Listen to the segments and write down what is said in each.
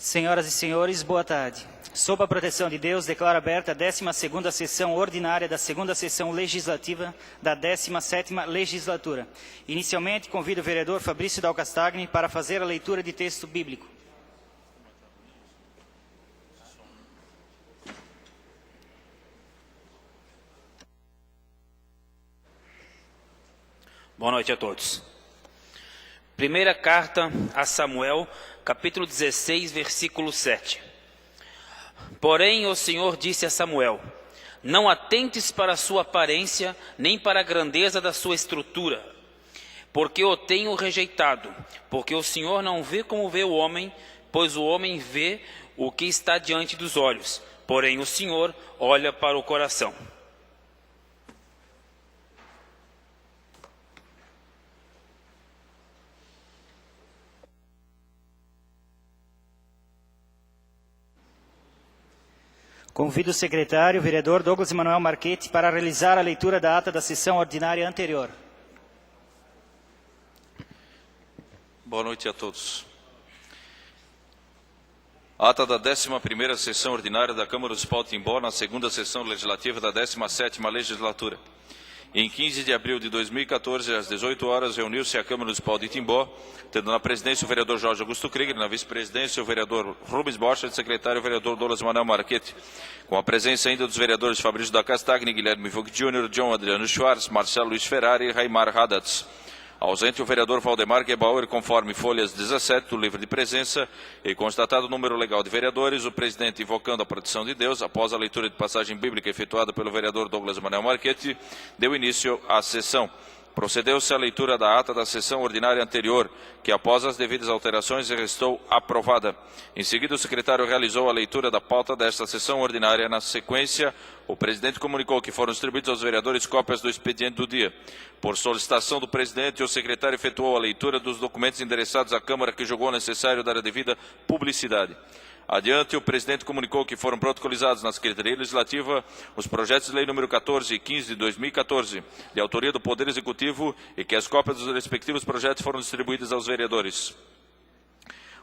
Senhoras e senhores, boa tarde. Sob a proteção de Deus, declaro aberta a 12ª sessão ordinária da 2ª sessão legislativa da 17ª legislatura. Inicialmente, convido o vereador Fabrício Dal Castagni para fazer a leitura de texto bíblico. Boa noite a todos. Primeira carta a Samuel, capítulo 16, versículo 7. Porém, o Senhor disse a Samuel: não atentes para a sua aparência, nem para a grandeza da sua estrutura, porque o tenho rejeitado. Porque o Senhor não vê como vê o homem, pois o homem vê o que está diante dos olhos, porém o Senhor olha para o coração. Convido o secretário, o vereador Douglas Emanuel Marchetti, para realizar a leitura da ata da sessão ordinária anterior. Boa noite a todos. Ata da 11ª sessão ordinária da Câmara Municipal de Timbó, na 2ª sessão legislativa da 17ª legislatura. Em 15 de abril de 2014, às 18 horas, reuniu-se a Câmara Municipal de Timbó, tendo na presidência o vereador Jorge Augusto Krieger, na vice-presidência o vereador Rubens Boschert, secretário o vereador Douglas Emanuel Marchetti, com a presença ainda dos vereadores Fabrício da Castagni, Guilherme Vogt Jr., John Adriano Schwartz, Marcelo Luiz Ferrari e Raimar Haddad. Ausente o vereador Valdemar Gebauer, conforme folhas 17 do livro de presença, e constatado o número legal de vereadores, o presidente, invocando a proteção de Deus, após a leitura de passagem bíblica efetuada pelo vereador Douglas Emanuel Marchetti, deu início à sessão. Procedeu-se à leitura da ata da sessão ordinária anterior, que após as devidas alterações restou aprovada. Em seguida, o secretário realizou a leitura da pauta desta sessão ordinária. Na sequência, o presidente comunicou que foram distribuídos aos vereadores cópias do expediente do dia. Por solicitação do presidente, o secretário efetuou a leitura dos documentos endereçados à Câmara, que julgou necessário dar a devida publicidade. Adiante, o presidente comunicou que foram protocolizados na Secretaria Legislativa os projetos de lei número 14 e 15 de 2014, de autoria do Poder Executivo, e que as cópias dos respectivos projetos foram distribuídas aos vereadores.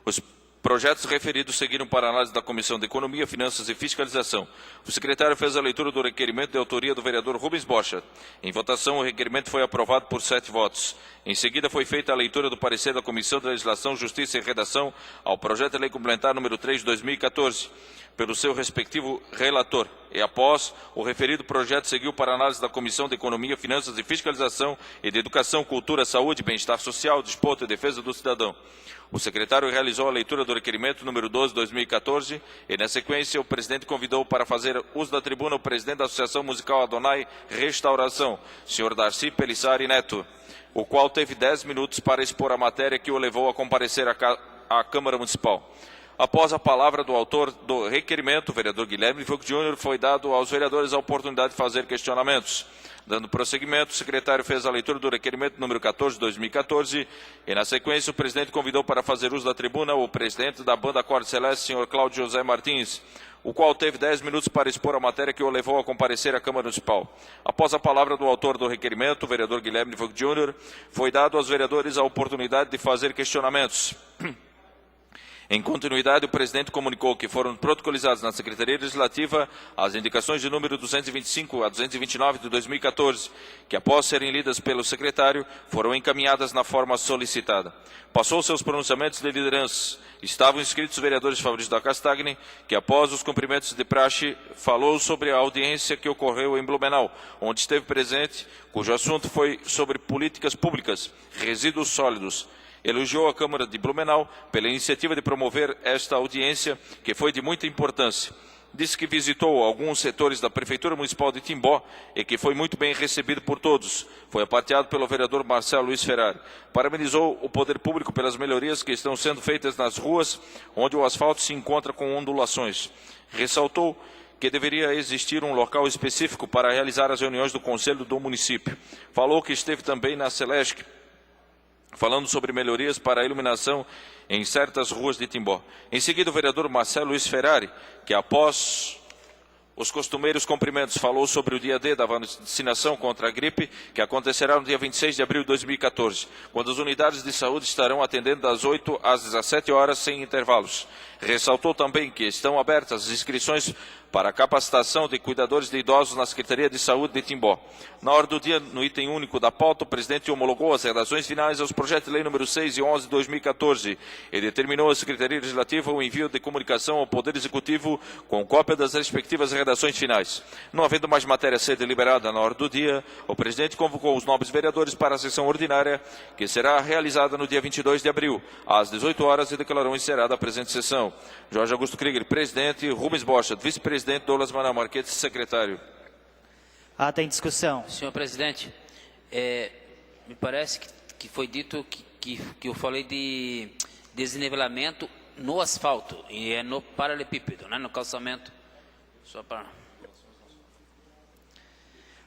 Os projetos referidos seguiram para análise da Comissão de Economia, Finanças e Fiscalização. O secretário fez a leitura do requerimento de autoria do vereador Rubens Boschert. Em votação, o requerimento foi aprovado por 7 votos. Em seguida, foi feita a leitura do parecer da Comissão de Legislação, Justiça e Redação ao projeto de lei complementar número 3 de 2014, pelo seu respectivo relator. E após, o referido projeto seguiu para análise da Comissão de Economia, Finanças e Fiscalização e de Educação, Cultura, Saúde, Bem-Estar Social, Desporto e Defesa do Cidadão. O secretário realizou a leitura do requerimento número 12 de 2014 e, na sequência, o presidente convidou para fazer uso da tribuna o presidente da Associação Musical Adonai Restauração, Sr. Darcy Pelissari Neto, o qual teve 10 minutos para expor a matéria que o levou a comparecer à Câmara Municipal. Após a palavra do autor do requerimento, o vereador Guilherme Vogt Jr., foi dado aos vereadores a oportunidade de fazer questionamentos. Dando prosseguimento, o secretário fez a leitura do requerimento número 14 de 2014 e, na sequência, o presidente convidou para fazer uso da tribuna o presidente da Banda Acorde Celeste, Sr. Cláudio José Martins, o qual teve 10 minutos para expor a matéria que o levou a comparecer à Câmara Municipal. Após a palavra do autor do requerimento, o vereador Guilherme Vogt Jr., foi dado aos vereadores a oportunidade de fazer questionamentos. Em continuidade, o presidente comunicou que foram protocolizados na Secretaria Legislativa as indicações de número 225 a 229 de 2014, que após serem lidas pelo secretário, foram encaminhadas na forma solicitada. Passou seus pronunciamentos de liderança. Estavam inscritos os vereadores Fabrício da Castagni, que após os cumprimentos de praxe, falou sobre a audiência que ocorreu em Blumenau, onde esteve presente, cujo assunto foi sobre políticas públicas, resíduos sólidos. Elogiou a Câmara de Blumenau pela iniciativa de promover esta audiência, que foi de muita importância. Disse que visitou alguns setores da Prefeitura Municipal de Timbó e que foi muito bem recebido por todos. Foi aparteado pelo vereador Marcelo Luiz Ferrari. Parabenizou o poder público pelas melhorias que estão sendo feitas nas ruas, onde o asfalto se encontra com ondulações. Ressaltou que deveria existir um local específico para realizar as reuniões do Conselho do município. Falou que esteve também na Celesc, falando sobre melhorias para a iluminação em certas ruas de Timbó. Em seguida, o vereador Marcelo Luiz Ferrari, que após os costumeiros cumprimentos, falou sobre o dia D da vacinação contra a gripe, que acontecerá no dia 26 de abril de 2014, quando as unidades de saúde estarão atendendo das 8 às 17 horas sem intervalos. Ressaltou também que estão abertas as inscrições para a capacitação de cuidadores de idosos na Secretaria de Saúde de Timbó. Na hora do dia, no item único da pauta, o presidente homologou as redações finais aos projetos de lei número 6 e 11 de 2014 e determinou à Secretaria Legislativa o envio de comunicação ao Poder Executivo com cópia das respectivas redações finais. Não havendo mais matéria a ser deliberada na hora do dia, o presidente convocou os nobres vereadores para a sessão ordinária, que será realizada no dia 22 de abril, às 18 horas, e declarou encerrada a presente sessão. Jorge Augusto Krieger, presidente; Rubens Borchardt, vice-presidente; Douglas Manuel Marquete, secretário. Ata em discussão. Senhor presidente, me parece que foi dito que eu falei de desnivelamento no asfalto, e é no paralelepípedo, né, no calçamento. Só para...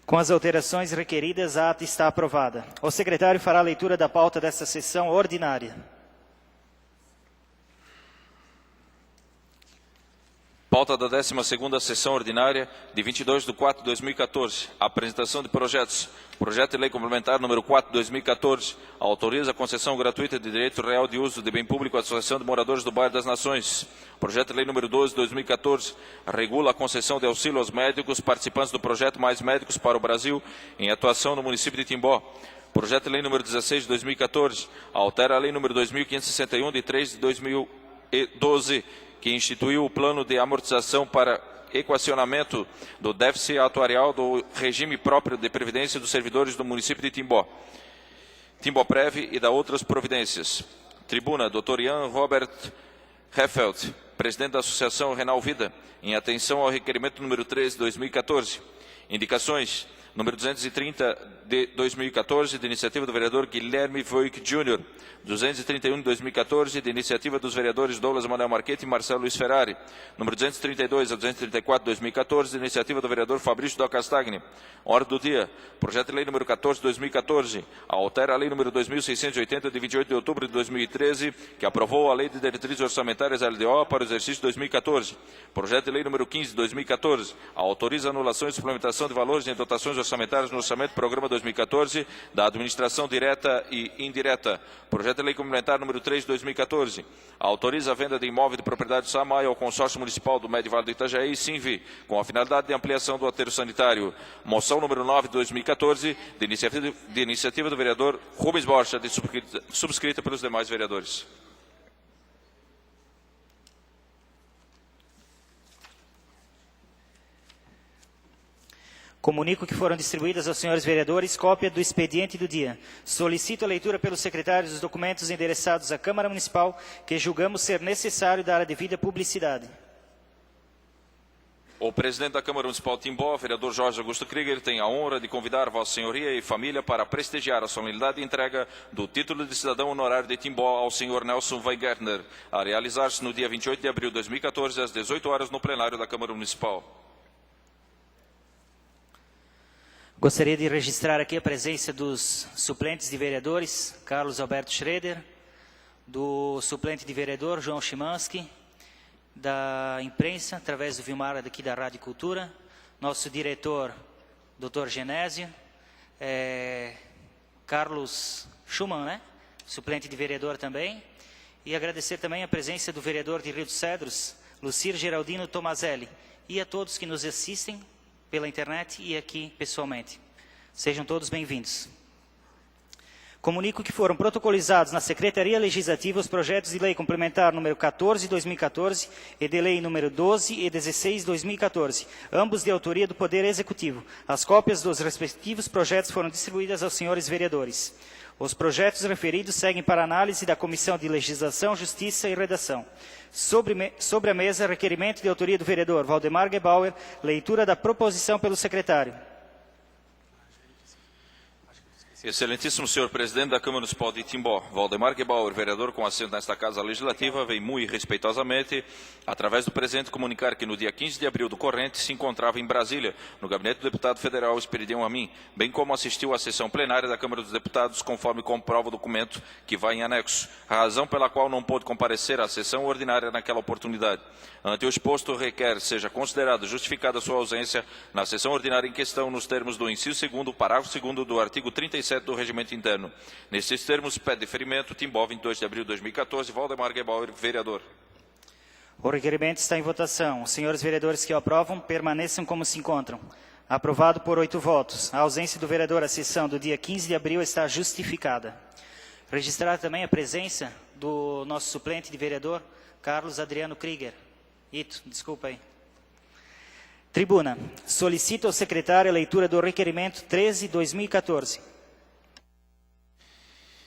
Com as alterações requeridas, a ata está aprovada. O secretário fará a leitura da pauta desta sessão ordinária. Pauta da 12ª sessão ordinária de 22/4/2014. Apresentação de projetos. Projeto de lei complementar número 4/2014. Autoriza a concessão gratuita de direito real de uso de bem público à Associação de Moradores do Bairro das Nações. Projeto de lei número 12/2014. Regula a concessão de auxílio aos médicos participantes do projeto Mais Médicos para o Brasil em atuação no município de Timbó. Projeto de lei número 16/2014. Altera a lei número 2561 de 3 de 2012, que instituiu o plano de amortização para equacionamento do déficit atuarial do regime próprio de previdência dos servidores do município de Timbó, Timboprev, e da outras providências. Tribuna, Dr. Ian Robert Heffeld, presidente da Associação Renal Vida, em atenção ao requerimento número 13 de 2014. Indicações, número 230 de 2014, de iniciativa do vereador Guilherme Voig Jr., 231 de 2014, de iniciativa dos vereadores Douglas Manuel Marquete e Marcelo Luiz Ferrari, número 232 a 234 de 2014, de iniciativa do vereador Fabrício Dal Castagni. Ordem do dia, projeto de lei número 14 de 2014, altera a lei número 2680 de 28 de outubro de 2013, que aprovou a lei de diretrizes orçamentárias LDO para o exercício 2014. Projeto de lei número 15 de 2014, autoriza anulação e suplementação de valores em dotações orçamentárias no orçamento programa 2014 da administração direta e indireta. Projeto de lei complementar número 3 de 2014, autoriza a venda de imóvel de propriedade SAMAI ao consórcio municipal do Médio Vale do Itajaí, SINVI, com a finalidade de ampliação do aterro sanitário. Moção número 9 de 2014, de iniciativa do vereador Rubens Borchardt, subscrita pelos demais vereadores. Comunico que foram distribuídas aos senhores vereadores cópia do expediente do dia. Solicito a leitura pelos secretários dos documentos endereçados à Câmara Municipal, que julgamos ser necessário dar a devida publicidade. O presidente da Câmara Municipal de Timbó, vereador Jorge Augusto Krieger, tem a honra de convidar Vossa Senhoria e família para prestigiar a solenidade de entrega do título de cidadão honorário de Timbó ao senhor Nelson Weingärtner, a realizar-se no dia 28 de abril de 2014, às 18 horas, no plenário da Câmara Municipal. Gostaria de registrar aqui a presença dos suplentes de vereadores, Carlos Alberto Schroeder, do suplente de vereador, João Chimansky, da imprensa, através do Vilmar aqui da Rádio Cultura, nosso diretor, Dr. Genésio, Carlos Schumann, né? Suplente de vereador também, e agradecer também a presença do vereador de Rio dos Cedros, Lucir Geraldino Tomazelli, e a todos que nos assistem pela internet e aqui pessoalmente. Sejam todos bem-vindos. Comunico que foram protocolizados na Secretaria Legislativa os projetos de lei complementar número 14 de 2014 e de lei número 12 e 16 de 2014, ambos de autoria do Poder Executivo. As cópias dos respectivos projetos foram distribuídas aos senhores vereadores. Os projetos referidos seguem para análise da Comissão de Legislação, Justiça e Redação. Sobre a mesa, requerimento de autoria do vereador Valdemar Gebauer, leitura da proposição pelo secretário. Excelentíssimo senhor presidente da Câmara Municipal de Timbó, Valdemar Gebauer, vereador com assento nesta Casa Legislativa, vem muito respeitosamente, através do presente, comunicar que no dia 15 de abril do corrente se encontrava em Brasília, no gabinete do deputado federal Esperidião Amin, bem como assistiu à sessão plenária da Câmara dos Deputados, conforme comprova o documento que vai em anexo, a razão pela qual não pôde comparecer à sessão ordinária naquela oportunidade. Ante o exposto, requer seja considerada justificada sua ausência na sessão ordinária em questão, nos termos do inciso 2º, parágrafo 2º do artigo 37 do Regimento Interno. Nesses termos, pede deferimento, Timbó, 22 de abril de 2014, Valdemar Gebauer, vereador. O requerimento está em votação. Os senhores vereadores que o aprovam, permaneçam como se encontram. Aprovado por 8 votos. A ausência do vereador à sessão do dia 15 de abril está justificada. Registrar também a presença do nosso suplente de vereador, Carlos Adriano Krieger. Desculpa aí. Tribuna. Solicito ao secretário a leitura do requerimento 13/2014.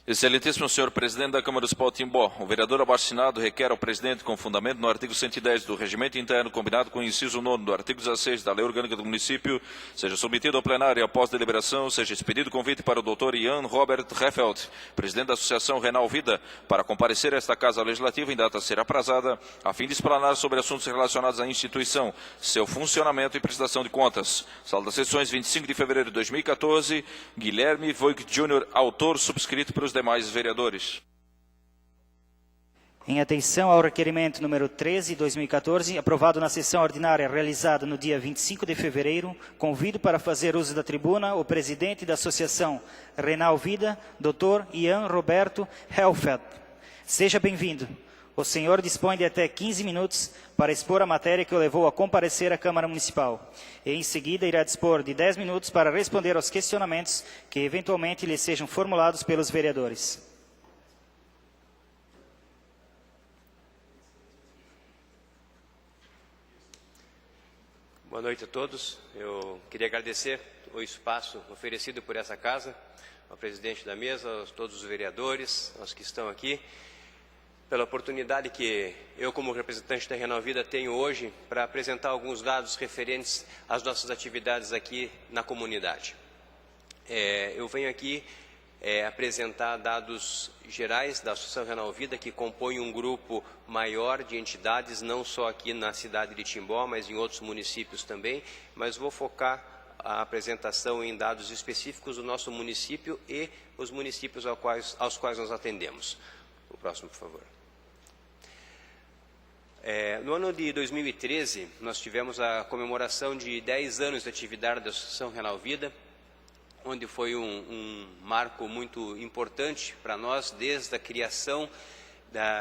Excelentíssimo senhor presidente da Câmara Municipal de Timbó, o vereador abaixo-assinado requer ao presidente, com fundamento no artigo 110 do Regimento Interno, combinado com o inciso 9 do artigo 16 da Lei Orgânica do Município, seja submetido ao plenário e após deliberação, seja expedido convite para o Dr. Ian Robert Heffeld, presidente da Associação Renal Vida, para comparecer a esta Casa Legislativa em data a ser aprazada, a fim de explanar sobre assuntos relacionados à instituição, seu funcionamento e prestação de contas. Sala das Sessões, 25 de fevereiro de 2014, Guilherme Voigt Jr., autor, subscrito pelos demais vereadores. Em atenção ao requerimento número 13/2014, aprovado na sessão ordinária realizada no dia 25 de fevereiro, convido para fazer uso da tribuna o presidente da Associação Renal Vida, Dr. Ian Roberto Heffeld. Seja bem-vindo. O senhor dispõe de até 15 minutos para expor a matéria que o levou a comparecer à Câmara Municipal. E, em seguida, irá dispor de 10 minutos para responder aos questionamentos que, eventualmente, lhe sejam formulados pelos vereadores. Boa noite a todos. Eu queria agradecer o espaço oferecido por essa casa, ao presidente da mesa, a todos os vereadores, aos que estão aqui, pela oportunidade que eu, como representante da Renal Vida, tenho hoje para apresentar alguns dados referentes às nossas atividades aqui na comunidade. Eu venho aqui apresentar dados gerais da Associação Renal Vida, que compõe um grupo maior de entidades, não só aqui na cidade de Timbó, mas em outros municípios também, mas vou focar a apresentação em dados específicos do nosso município e os municípios aos quais nós atendemos. O próximo, por favor. No ano de 2013, nós tivemos a comemoração de 10 anos de atividade da Associação Renal Vida, onde foi um marco muito importante para nós, desde a criação,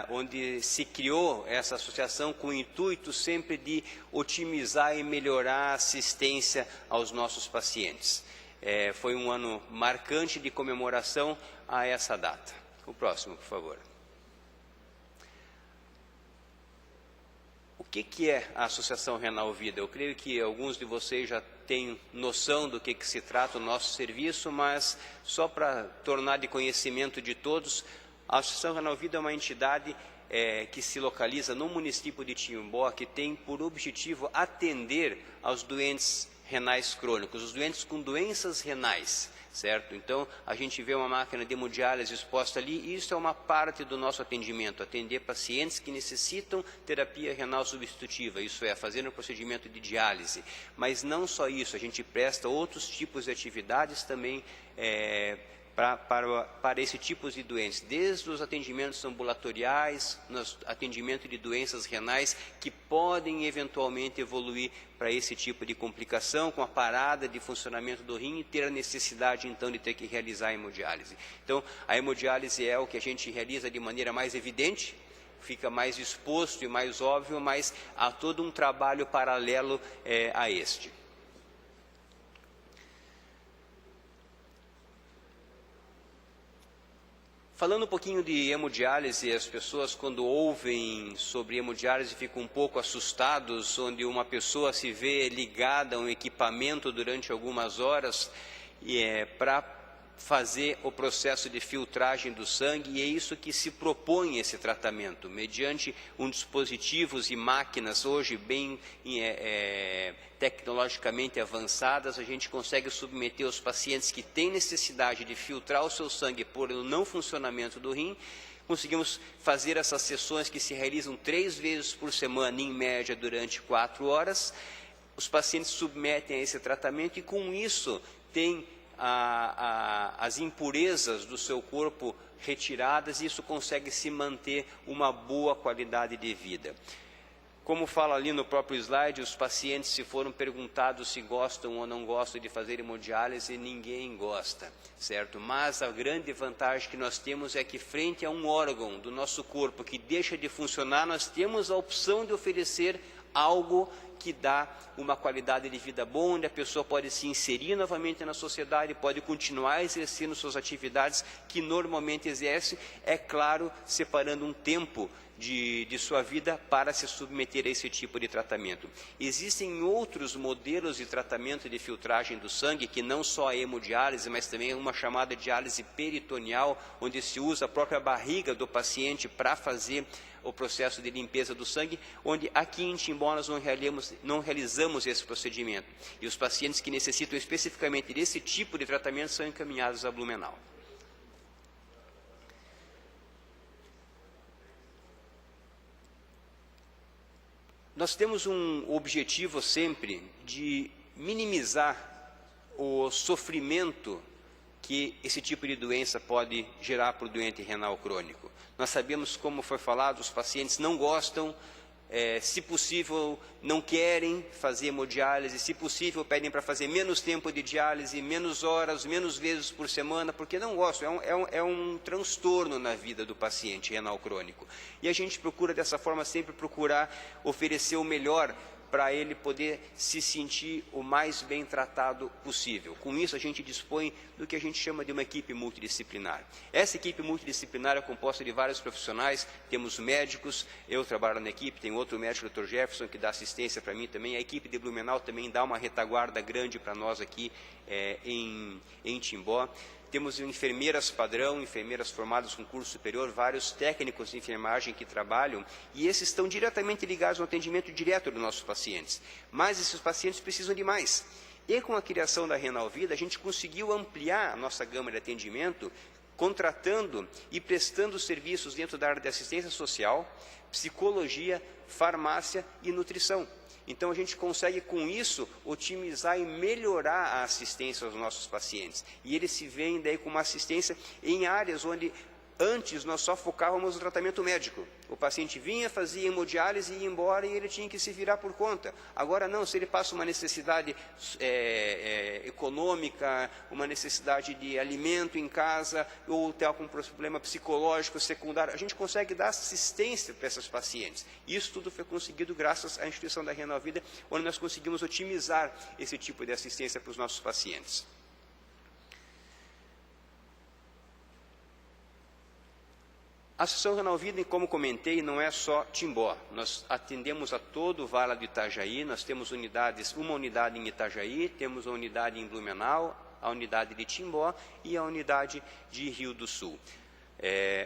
onde se criou essa associação com o intuito sempre de otimizar e melhorar a assistência aos nossos pacientes. Foi um ano marcante de comemoração a essa data. O próximo, por favor. O que é a Associação Renal Vida? Eu creio que alguns de vocês já têm noção do que se trata o nosso serviço, mas só para tornar de conhecimento de todos, a Associação Renal Vida é uma entidade que se localiza no município de Timbó, que tem por objetivo atender aos doentes renais crônicos, os doentes com doenças renais, certo? Então, a gente vê uma máquina de hemodiálise exposta ali, e isso é uma parte do nosso atendimento, atender pacientes que necessitam terapia renal substitutiva, isso é, fazer um procedimento de diálise. Mas não só isso, a gente presta outros tipos de atividades também para esse tipo de doenças, desde os atendimentos ambulatoriais, atendimento de doenças renais que podem eventualmente evoluir para esse tipo de complicação, com a parada de funcionamento do rim e ter a necessidade então de ter que realizar a hemodiálise. Então, a hemodiálise é o que a gente realiza de maneira mais evidente, fica mais exposto e mais óbvio, mas há todo um trabalho paralelo a este. Falando um pouquinho de hemodiálise, as pessoas quando ouvem sobre hemodiálise ficam um pouco assustados, onde uma pessoa se vê ligada a um equipamento durante algumas horas para fazer o processo de filtragem do sangue, e é isso que se propõe esse tratamento, mediante dispositivos e máquinas hoje bem tecnologicamente avançadas, a gente consegue submeter os pacientes que têm necessidade de filtrar o seu sangue por não funcionamento do rim. Conseguimos fazer essas sessões que se realizam 3 vezes por semana, em média, durante 4 horas. Os pacientes submetem a esse tratamento e, com isso, têm as impurezas do seu corpo retiradas, e isso consegue se manter uma boa qualidade de vida. Como fala ali no próprio slide, os pacientes, se foram perguntados se gostam ou não gostam de fazer hemodiálise, ninguém gosta, certo? Mas a grande vantagem que nós temos é que frente a um órgão do nosso corpo que deixa de funcionar, nós temos a opção de oferecer algo que dá uma qualidade de vida boa, onde a pessoa pode se inserir novamente na sociedade, pode continuar exercendo suas atividades que normalmente exerce, é claro, separando um tempo de sua vida para se submeter a esse tipo de tratamento. Existem outros modelos de tratamento de filtragem do sangue, que não só a hemodiálise, mas também uma chamada diálise peritoneal, onde se usa a própria barriga do paciente para fazer o processo de limpeza do sangue, onde aqui em Timbó nós não realizamos esse procedimento. E os pacientes que necessitam especificamente desse tipo de tratamento são encaminhados a Blumenau. Nós temos um objetivo sempre de minimizar o sofrimento que esse tipo de doença pode gerar para o doente renal crônico. Nós sabemos, como foi falado, os pacientes não gostam, se possível, não querem fazer hemodiálise, se possível, pedem para fazer menos tempo de diálise, menos horas, menos vezes por semana, porque não gostam, é um transtorno na vida do paciente renal crônico. E a gente procura, dessa forma, sempre procurar oferecer o melhor para ele poder se sentir o mais bem tratado possível. Com isso, a gente dispõe do que a gente chama de uma equipe multidisciplinar. Essa equipe multidisciplinar é composta de vários profissionais, temos médicos, eu trabalho na equipe, tem outro médico, o Dr. Jefferson, que dá assistência para mim também, a equipe de Blumenau também dá uma retaguarda grande para nós aqui em Timbó. Temos enfermeiras padrão, enfermeiras formadas com curso superior, vários técnicos de enfermagem que trabalham, e esses estão diretamente ligados ao atendimento direto dos nossos pacientes. Mas esses pacientes precisam de mais. E com a criação da Renal Vida, a gente conseguiu ampliar a nossa gama de atendimento, contratando e prestando serviços dentro da área de assistência social, psicologia, farmácia e nutrição. Então, a gente consegue, com isso, otimizar e melhorar a assistência aos nossos pacientes. E eles se veem daí com uma assistência em áreas onde antes nós só focávamos no tratamento médico. O paciente vinha, fazia hemodiálise e ia embora e ele tinha que se virar por conta. Agora não, se ele passa uma necessidade econômica, uma necessidade de alimento em casa, ou tem algum problema psicológico secundário, a gente consegue dar assistência para esses pacientes. Isso tudo foi conseguido graças à instituição da Renal Vida, onde nós conseguimos otimizar esse tipo de assistência para os nossos pacientes. A Associação Renal Vida, como comentei, não é só Timbó. Nós atendemos a todo o Vale do Itajaí, nós temos uma unidade em Itajaí, temos uma unidade em Blumenau, a unidade de Timbó e a unidade de Rio do Sul.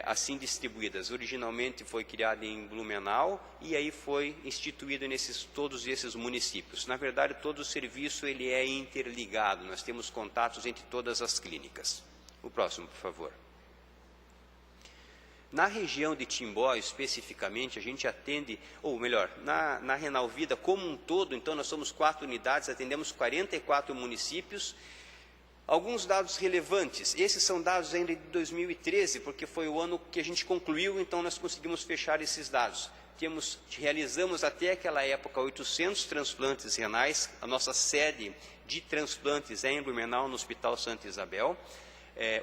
Assim distribuídas. Originalmente foi criada em Blumenau e aí foi instituído todos esses municípios. Na verdade, todo o serviço ele é interligado, nós temos contatos entre todas as clínicas. O próximo, por favor. Na região de Timbó, especificamente, a gente atende, ou melhor, na Renal Vida como um todo, então nós somos 4 unidades, atendemos 44 municípios. Alguns dados relevantes, esses são dados ainda de 2013, porque foi o ano que a gente concluiu, então nós conseguimos fechar esses dados. Realizamos até aquela época 800 transplantes renais, a nossa sede de transplantes é em Blumenau, no Hospital Santa Isabel.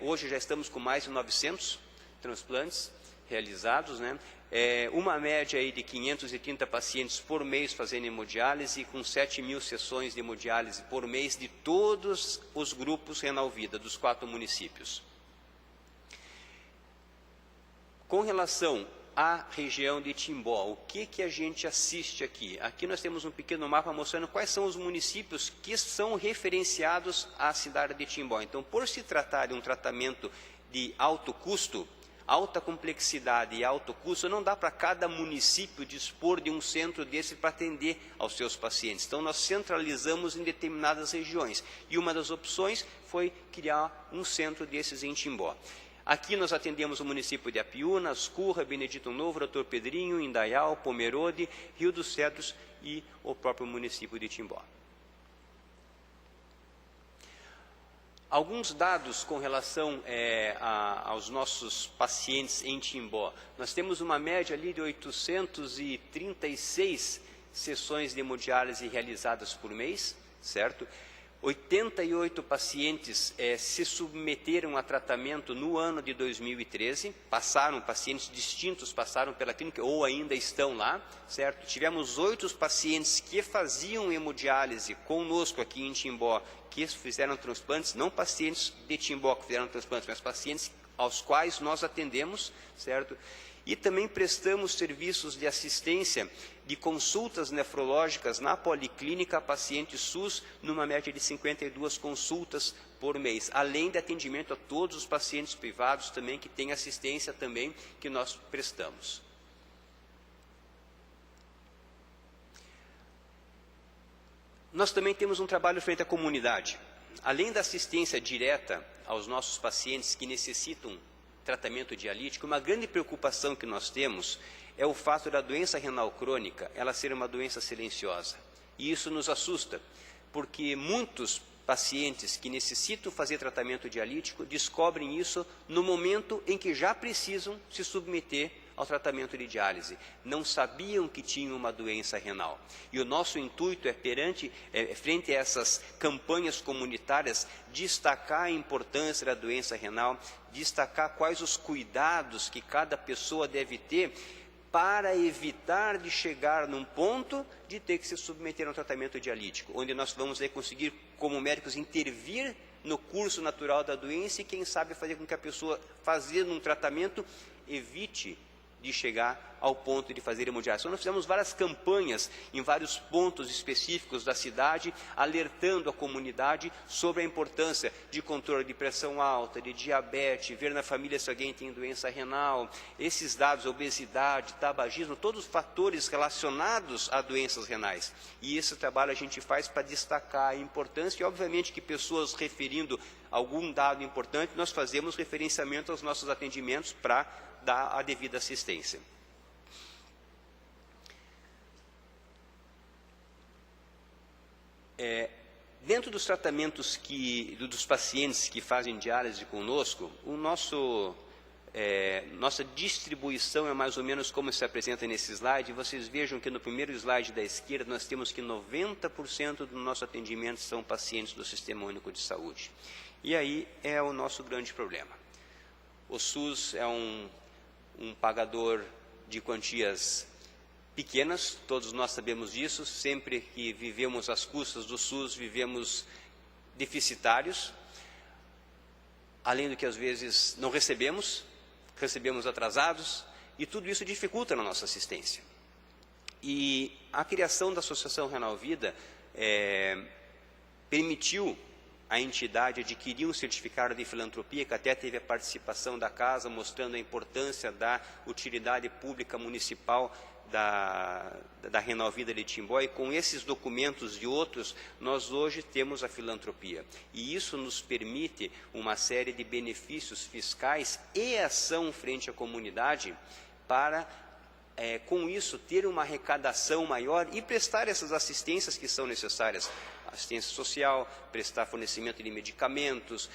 Hoje já estamos com mais de 900 transplantes realizados, né? Uma média aí de 530 pacientes por mês fazendo hemodiálise, com 7.000 sessões de hemodiálise por mês de todos os grupos Renal Vida, dos 4 municípios. Com relação à região de Timbó, o que a gente assiste aqui? Aqui nós temos um pequeno mapa mostrando quais são os municípios que são referenciados à cidade de Timbó. Então, por se tratar de um tratamento de alto custo, alta complexidade e alto custo, não dá para cada município dispor de um centro desse para atender aos seus pacientes. Então, nós centralizamos em determinadas regiões. E uma das opções foi criar um centro desses em Timbó. Aqui nós atendemos o município de Apiúna, Ascurra, Benedito Novo, Doutor Pedrinho, Indaial, Pomerode, Rio dos Cedros e o próprio município de Timbó. Alguns dados com relação aos nossos pacientes em Timbó. Nós temos uma média ali de 836 sessões de hemodiálise realizadas por mês, certo? 88 pacientes se submeteram a tratamento no ano de 2013, pacientes distintos passaram pela clínica ou ainda estão lá, certo? Tivemos 8 pacientes que faziam hemodiálise conosco aqui em Timbó, que fizeram transplantes, não pacientes de Timbó que fizeram transplantes, mas pacientes aos quais nós atendemos, certo? E também prestamos serviços de assistência de consultas nefrológicas na policlínica a pacientes SUS, numa média de 52 consultas por mês, além de atendimento a todos os pacientes privados também, que têm assistência também que nós prestamos. Nós também temos um trabalho frente à comunidade. Além da assistência direta aos nossos pacientes que necessitam tratamento dialítico, uma grande preocupação que nós temos é o fato da doença renal crônica ela ser uma doença silenciosa. E isso nos assusta, porque muitos pacientes que necessitam fazer tratamento dialítico descobrem isso no momento em que já precisam se submeter ao tratamento de diálise. Não sabiam que tinham uma doença renal. E o nosso intuito é, frente a essas campanhas comunitárias, destacar a importância da doença renal, destacar quais os cuidados que cada pessoa deve ter para evitar de chegar num ponto de ter que se submeter a um tratamento dialítico, onde nós vamos conseguir, como médicos, intervir no curso natural da doença e, quem sabe, fazer com que a pessoa, fazendo um tratamento, evite de chegar ao ponto de fazer hemodiálise. Então, nós fizemos várias campanhas em vários pontos específicos da cidade, alertando a comunidade sobre a importância de controle de pressão alta, de diabetes, ver na família se alguém tem doença renal, esses dados, obesidade, tabagismo, todos os fatores relacionados a doenças renais. E esse trabalho a gente faz para destacar a importância, e obviamente que pessoas referindo algum dado importante, nós fazemos referenciamento aos nossos atendimentos para dar a devida assistência. Dentro dos tratamentos dos pacientes que fazem diálise conosco, nossa distribuição é mais ou menos como se apresenta nesse slide. Vocês vejam que no primeiro slide da esquerda nós temos que 90% do nosso atendimento são pacientes do Sistema Único de Saúde. E aí é o nosso grande problema. O SUS é um pagador de quantias pequenas, todos nós sabemos disso. Sempre que vivemos às custas do SUS, vivemos deficitários, além do que às vezes não recebemos atrasados, e tudo isso dificulta na nossa assistência. E a criação da Associação Renal Vida permitiu a entidade adquirir um certificado de filantropia, que até teve a participação da Casa, mostrando a importância da utilidade pública municipal da Renal Vida de Timbó, e com esses documentos e outros, nós hoje temos a filantropia. E isso nos permite uma série de benefícios fiscais e ação frente à comunidade para, com isso, ter uma arrecadação maior e prestar essas assistências que são necessárias. Assistência social, prestar fornecimento de medicamentos,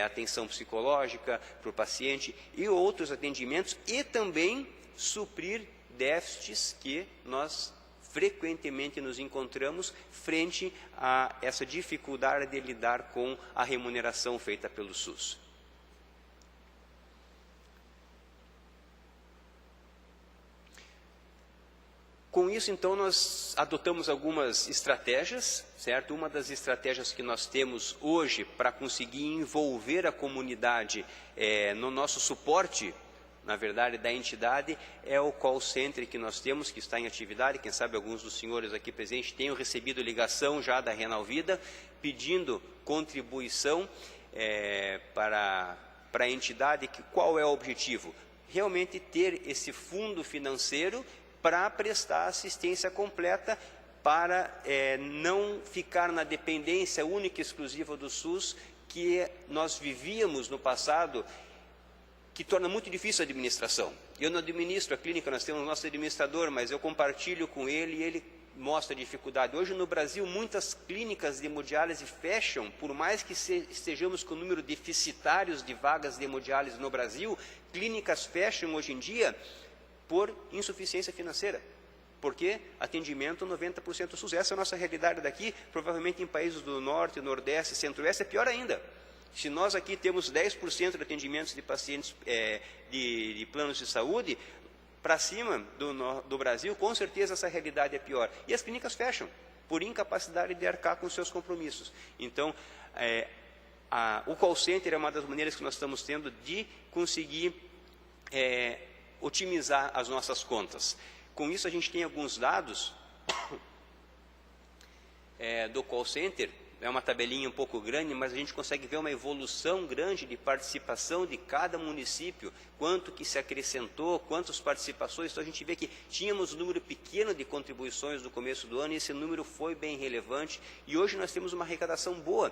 atenção psicológica para o paciente e outros atendimentos, e também suprir déficits que nós frequentemente nos encontramos frente a essa dificuldade de lidar com a remuneração feita pelo SUS. Com isso, então, nós adotamos algumas estratégias, certo? Uma das estratégias que nós temos hoje para conseguir envolver a comunidade no nosso suporte, na verdade, da entidade, é o call center que nós temos, que está em atividade. Quem sabe alguns dos senhores aqui presentes tenham recebido ligação já da Renal Vida, pedindo contribuição para a entidade. Qual é o objetivo? Realmente ter esse fundo financeiro para prestar assistência completa, para não ficar na dependência única e exclusiva do SUS, que nós vivíamos no passado, que torna muito difícil a administração. Eu não administro a clínica, nós temos o nosso administrador, mas eu compartilho com ele e ele mostra a dificuldade. Hoje no Brasil, muitas clínicas de hemodiálise fecham, por mais que estejamos com o número deficitários de vagas de hemodiálise no Brasil, clínicas fecham hoje em dia por insuficiência financeira. Porque atendimento 90% SUS. Essa é a nossa realidade daqui. Provavelmente em países do Norte, Nordeste, Centro-Oeste é pior ainda. Se nós aqui temos 10% de atendimentos de pacientes de planos de saúde, para cima do Brasil, com certeza essa realidade é pior. E as clínicas fecham, por incapacidade de arcar com seus compromissos. Então, o call center é uma das maneiras que nós estamos tendo de conseguir otimizar as nossas contas. Com isso, a gente tem alguns dados do call center. É uma tabelinha um pouco grande, mas a gente consegue ver uma evolução grande de participação de cada município, quanto que se acrescentou, quantas participações. Então a gente vê que tínhamos um número pequeno de contribuições no começo do ano e esse número foi bem relevante. E hoje nós temos uma arrecadação boa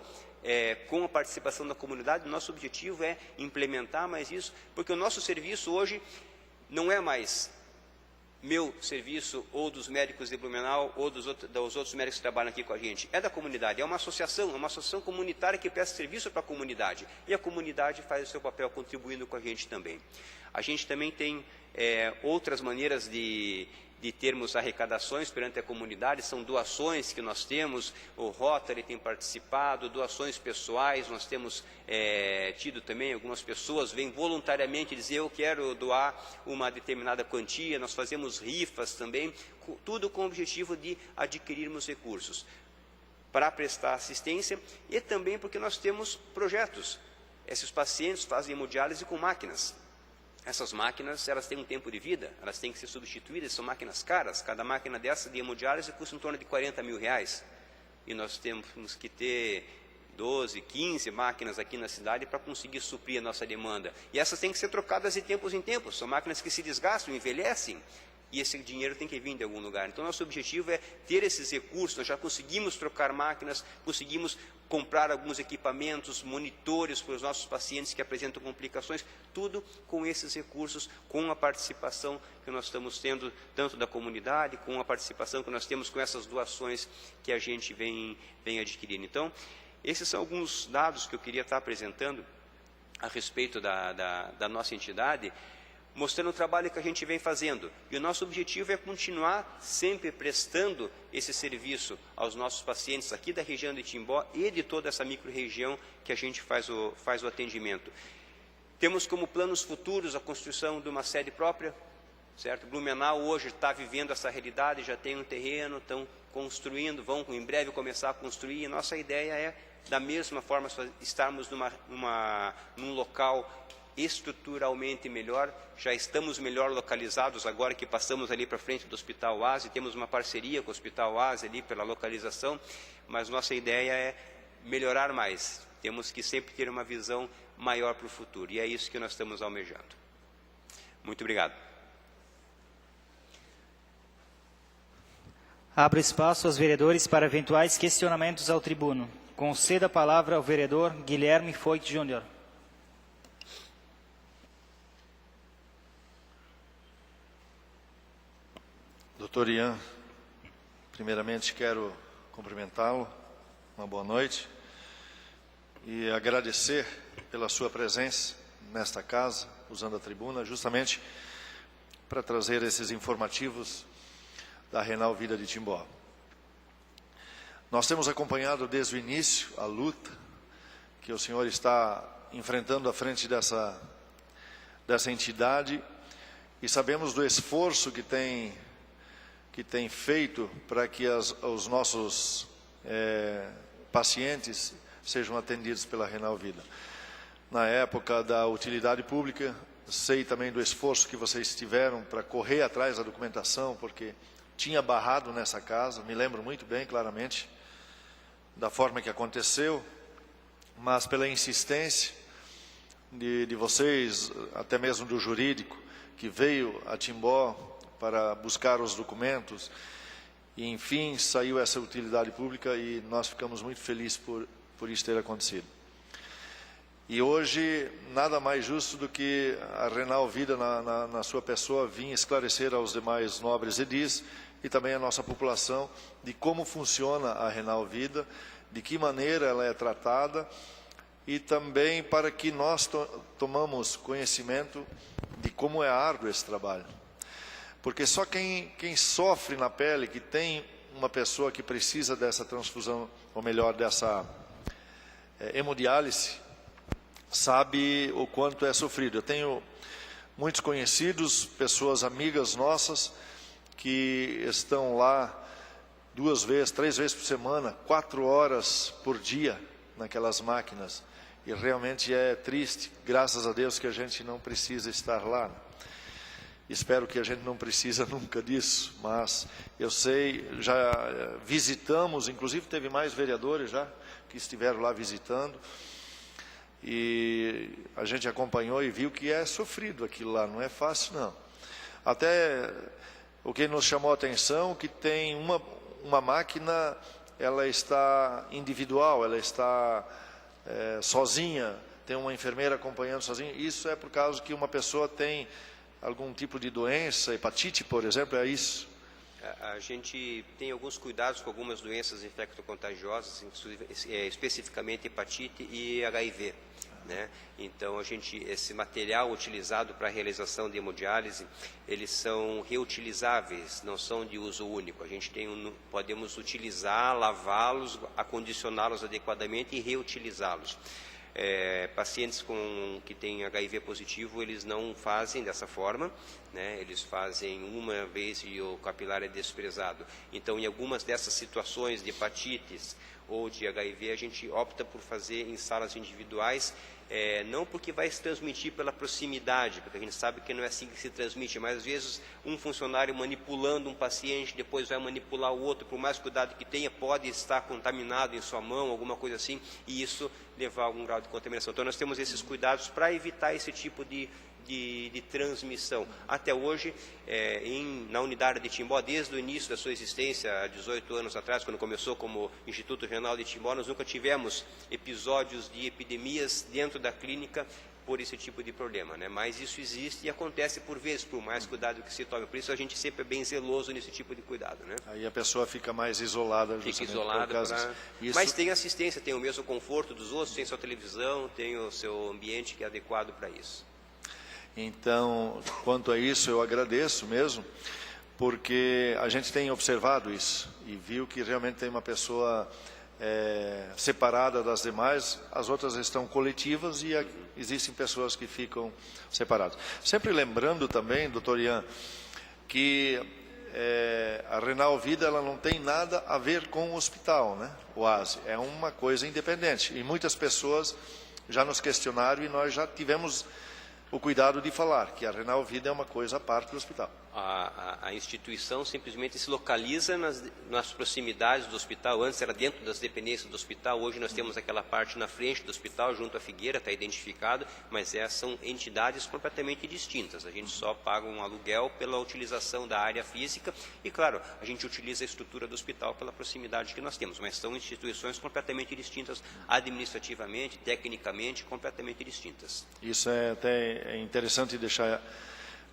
com a participação da comunidade. Nosso objetivo é implementar mais isso, porque o nosso serviço hoje não é mais meu serviço ou dos médicos de Blumenau ou dos outros médicos que trabalham aqui com a gente. É da comunidade, é uma associação comunitária que presta serviço para a comunidade. E a comunidade faz o seu papel contribuindo com a gente também. A gente também tem outras maneiras de termos arrecadações perante a comunidade, são doações que nós temos, o Rotary tem participado, doações pessoais, nós temos tido também, algumas pessoas vêm voluntariamente dizer eu quero doar uma determinada quantia, nós fazemos rifas também, tudo com o objetivo de adquirirmos recursos para prestar assistência e também porque nós temos projetos. Esses pacientes fazem hemodiálise com máquinas. Essas máquinas, elas têm um tempo de vida, elas têm que ser substituídas, são máquinas caras. Cada máquina dessa de hemodiálise custa em torno de R$40 mil. E nós temos que ter 12, 15 máquinas aqui na cidade para conseguir suprir a nossa demanda. E essas têm que ser trocadas de tempos em tempos, são máquinas que se desgastam, envelhecem. E esse dinheiro tem que vir de algum lugar. Então, nosso objetivo é ter esses recursos. Nós já conseguimos trocar máquinas, conseguimos comprar alguns equipamentos, monitores para os nossos pacientes que apresentam complicações, tudo com esses recursos, com a participação que nós estamos tendo, tanto da comunidade, com a participação que nós temos com essas doações que a gente vem adquirindo. Então, esses são alguns dados que eu queria estar apresentando a respeito da nossa entidade, mostrando o trabalho que a gente vem fazendo. E o nosso objetivo é continuar sempre prestando esse serviço aos nossos pacientes aqui da região de Timbó e de toda essa micro-região que a gente faz o atendimento. Temos como planos futuros a construção de uma sede própria, certo? Blumenau hoje está vivendo essa realidade, já tem um terreno, estão construindo, vão em breve começar a construir. E nossa ideia é, da mesma forma, estarmos num local estruturalmente melhor. Já estamos melhor localizados agora que passamos ali para frente do Hospital Oase, temos uma parceria com o Hospital Oase ali pela localização, mas nossa ideia é melhorar mais. Temos que sempre ter uma visão maior para o futuro, e é isso que nós estamos almejando. Muito obrigado. Abro espaço aos vereadores para eventuais questionamentos ao tribuno. Conceda a palavra ao vereador Guilherme Foit Júnior. Doutor Ian, primeiramente quero cumprimentá-lo, uma boa noite, e agradecer pela sua presença nesta casa, usando a tribuna, justamente para trazer esses informativos da Renal Vida de Timbó. Nós temos acompanhado desde o início a luta que o senhor está enfrentando à frente dessa entidade e sabemos do esforço que tem feito para que os nossos pacientes sejam atendidos pela Renal Vida. Na época da utilidade pública, sei também do esforço que vocês tiveram para correr atrás da documentação, porque tinha barrado nessa casa, me lembro muito bem, claramente, da forma que aconteceu, mas pela insistência de vocês, até mesmo do jurídico, que veio a Timbó para buscar os documentos, e enfim saiu essa utilidade pública e nós ficamos muito felizes por isso ter acontecido. E hoje nada mais justo do que a Renal Vida na sua pessoa vir esclarecer aos demais nobres edis e também a nossa população de como funciona a Renal Vida, de que maneira ela é tratada e também para que nós tomamos conhecimento de como é árduo esse trabalho. porque só quem sofre na pele, que tem uma pessoa que precisa dessa transfusão, ou melhor, dessa hemodiálise, sabe o quanto é sofrido. Eu tenho muitos conhecidos, pessoas amigas nossas, que estão lá 2 vezes, 3 vezes por semana, 4 horas por dia naquelas máquinas. E realmente é triste, graças a Deus que a gente não precisa estar lá. Espero que a gente não precisa nunca disso, mas eu sei, já visitamos, inclusive teve mais vereadores já que estiveram lá visitando, e a gente acompanhou e viu que é sofrido aquilo lá, não é fácil não. Até o que nos chamou a atenção, que tem uma máquina, ela está individual, ela está sozinha, tem uma enfermeira acompanhando sozinha. Isso é por causa que uma pessoa tem algum tipo de doença, hepatite, por exemplo, é isso? A gente tem alguns cuidados com algumas doenças infectocontagiosas, especificamente hepatite e HIV. Né? Então, esse material utilizado para a realização de hemodiálise, eles são reutilizáveis, não são de uso único. A gente podemos utilizar, lavá-los, acondicioná-los adequadamente e reutilizá-los. Pacientes que têm HIV positivo, eles não fazem dessa forma, né? Eles fazem uma vez e o capilar é desprezado. Então, em algumas dessas situações de hepatites ou de HIV, a gente opta por fazer em salas individuais, não porque vai se transmitir pela proximidade, porque a gente sabe que não é assim que se transmite, mas às vezes um funcionário manipulando um paciente, depois vai manipular o outro, por mais cuidado que tenha, pode estar contaminado em sua mão, alguma coisa assim, e isso levar a algum grau de contaminação. Então nós temos esses cuidados para evitar esse tipo de transmissão. Até hoje, na unidade de Timbó, desde o início da sua existência, há 18 anos atrás, quando começou como Instituto Regional de Timbó, nós nunca tivemos episódios de epidemias dentro da clínica por esse tipo de problema, né? Mas isso existe e acontece por vezes, por mais cuidado que se tome. Por isso a gente sempre é bem zeloso nesse tipo de cuidado, né? Aí a pessoa fica mais isolada. Fica isolada, mas tem assistência, tem o mesmo conforto dos outros, tem sua televisão, tem o seu ambiente que é adequado para isso. Então, quanto a isso, eu agradeço mesmo, porque a gente tem observado isso e viu que realmente tem uma pessoa separada das demais, as outras estão coletivas e existem pessoas que ficam separadas. Sempre lembrando também, doutor Ian, que a Renal Vida ela não tem nada a ver com o hospital, né? O ASE é uma coisa independente e muitas pessoas já nos questionaram e nós já tivemos o cuidado de falar que a Renal Vida é uma coisa à parte do hospital. A instituição simplesmente se localiza nas proximidades do hospital. Antes era dentro das dependências do hospital, hoje nós temos aquela parte na frente do hospital, junto à Figueira, está identificado, mas são entidades completamente distintas. A gente só paga um aluguel pela utilização da área física e, claro, a gente utiliza a estrutura do hospital pela proximidade que nós temos, mas são instituições completamente distintas, administrativamente, tecnicamente, completamente distintas. Isso é até interessante deixar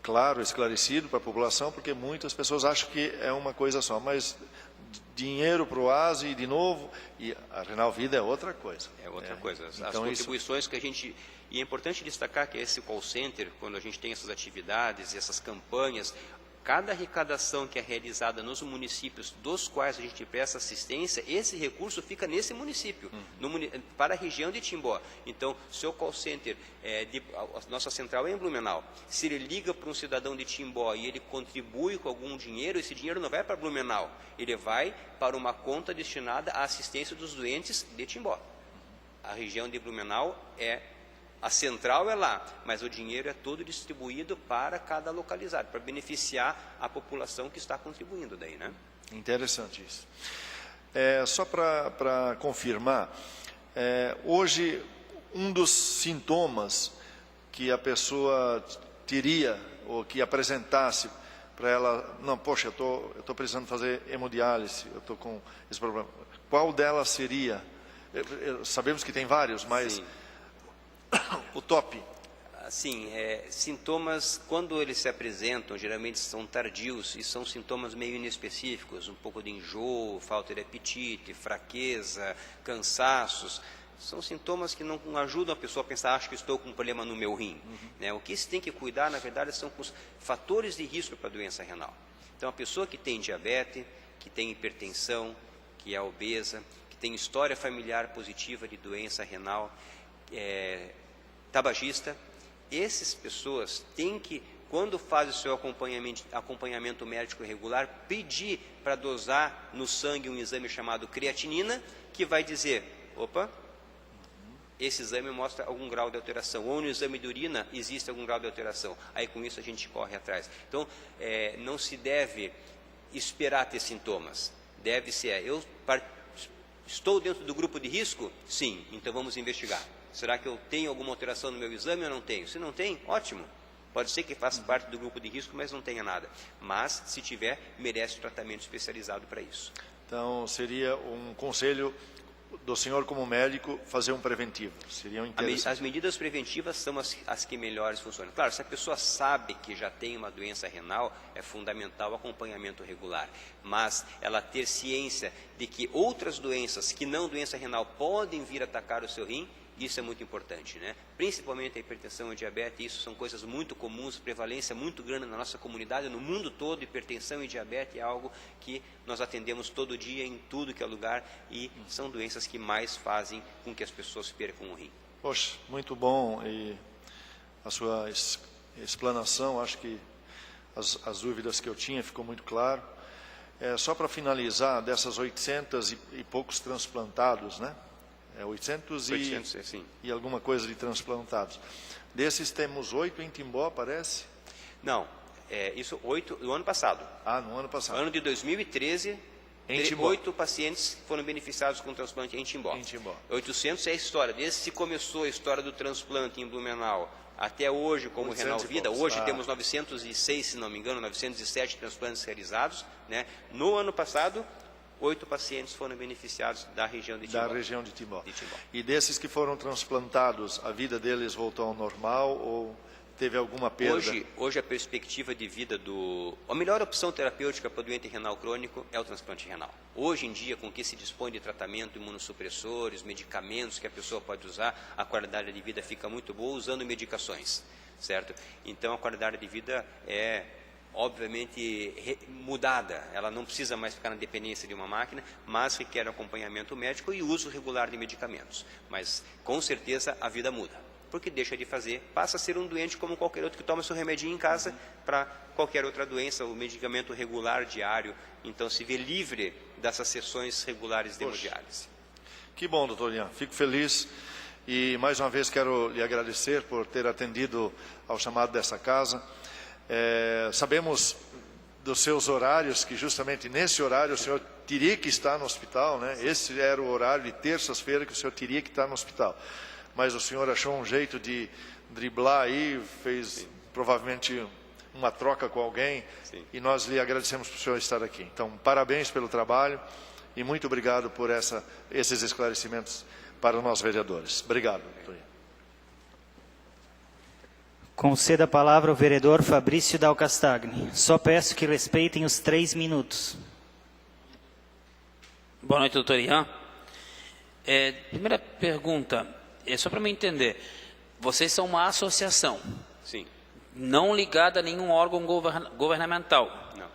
claro, esclarecido para a população, porque muitas pessoas acham que é uma coisa só, mas dinheiro para o ASE de novo, e a Renal Vida é outra coisa. É outra coisa. As então contribuições que a gente... E é importante destacar que esse call center, quando a gente tem essas atividades e essas campanhas, cada arrecadação que é realizada nos municípios dos quais a gente presta assistência, esse recurso fica nesse município, para a região de Timbó. Então, seu call center, a nossa central é em Blumenau. Se ele liga para um cidadão de Timbó e ele contribui com algum dinheiro, esse dinheiro não vai para Blumenau, ele vai para uma conta destinada à assistência dos doentes de Timbó. A região de Blumenau a central é lá, mas o dinheiro é todo distribuído para cada localizado, para beneficiar a população que está contribuindo daí, né? Interessante isso. Só para confirmar, hoje um dos sintomas que a pessoa teria ou que apresentasse para ela, não, poxa, eu tô precisando fazer hemodiálise, eu estou com esse problema. Qual delas seria? Sabemos que tem vários, mas sim. O top. Sim, sintomas, quando eles se apresentam, geralmente são tardios e são sintomas meio inespecíficos, um pouco de enjoo, falta de apetite, fraqueza, cansaços. São sintomas que não ajudam a pessoa a pensar, acho que estou com um problema no meu rim. Né? O que se tem que cuidar, na verdade, são os fatores de risco para a doença renal. Então, a pessoa que tem diabetes, que tem hipertensão, que é obesa, que tem história familiar positiva de doença renal, tabagista, essas pessoas têm que, quando faz o seu acompanhamento médico regular, pedir para dosar no sangue um exame chamado creatinina, que vai dizer, opa, esse exame mostra algum grau de alteração, ou no exame de urina existe algum grau de alteração. Aí com isso a gente corre atrás. Então, não se deve esperar ter sintomas. Deve ser, estou dentro do grupo de risco? Sim, então vamos investigar. Será que eu tenho alguma alteração no meu exame ou não tenho? Se não tem, ótimo. Pode ser que faça parte do grupo de risco, mas não tenha nada. Mas, se tiver, merece tratamento especializado para isso. Então, seria um conselho do senhor como médico fazer um preventivo. Seria interessante. As medidas preventivas são as que melhores funcionam. Claro, se a pessoa sabe que já tem uma doença renal, é fundamental o acompanhamento regular. Mas ela ter ciência de que outras doenças que não doença renal podem vir atacar o seu rim, isso é muito importante, né? Principalmente a hipertensão e a diabetes, isso são coisas muito comuns, prevalência muito grande na nossa comunidade, no mundo todo. Hipertensão e diabetes é algo que nós atendemos todo dia, em tudo que é lugar, e são doenças que mais fazem com que as pessoas percam o rim. Poxa, muito bom, e a sua explanação, acho que as dúvidas que eu tinha ficou muito claro. Só para finalizar, dessas 800 e poucos transplantados, né? 800 e alguma coisa de transplantados. Desses temos 8 em Timbó, parece? Não, isso 8 do ano passado. Ah, no ano passado. Ano de 2013, 8 pacientes foram beneficiados com transplante em Timbó. Em Timbó. 800 é a história. Desde que começou a história do transplante em Blumenau até hoje, como Renal Vida, hoje temos 906, se não me engano, 907 transplantes realizados, né? No ano passado, 8 pacientes foram beneficiados da região de Timbó. Da região de Timbó. E desses que foram transplantados, a vida deles voltou ao normal ou teve alguma perda? Hoje a perspectiva de vida a melhor opção terapêutica para o doente renal crônico é o transplante renal. Hoje em dia, com o que se dispõe de tratamento, imunossupressores, medicamentos que a pessoa pode usar, a qualidade de vida fica muito boa usando medicações, certo? Então a qualidade de vida é obviamente mudada, ela não precisa mais ficar na dependência de uma máquina, mas requer acompanhamento médico e uso regular de medicamentos. Mas com certeza a vida muda, porque deixa de fazer, passa a ser um doente como qualquer outro que toma seu remedinho em casa para qualquer outra doença, o medicamento regular diário, então se vê livre dessas sessões regulares de hemodiálise. Que bom, doutor Ian, fico feliz e mais uma vez quero lhe agradecer por ter atendido ao chamado dessa casa. Sabemos dos seus horários, que justamente nesse horário o senhor teria que estar no hospital, né? Esse era o horário de terças-feiras que o senhor teria que estar no hospital. Mas o senhor achou um jeito de driblar aí, fez provavelmente uma troca com alguém. Sim. E nós lhe agradecemos por o senhor estar aqui. Então, parabéns pelo trabalho e muito obrigado por esses esclarecimentos para nós vereadores. Obrigado, doutor Ian. Conceda a palavra ao vereador Fabrício Dal Castagni. Só peço que respeitem os 3 minutos. Boa noite, doutor Ian. Primeira pergunta, só para me entender. Vocês são uma associação. Sim. Não ligada a nenhum órgão governamental. Não.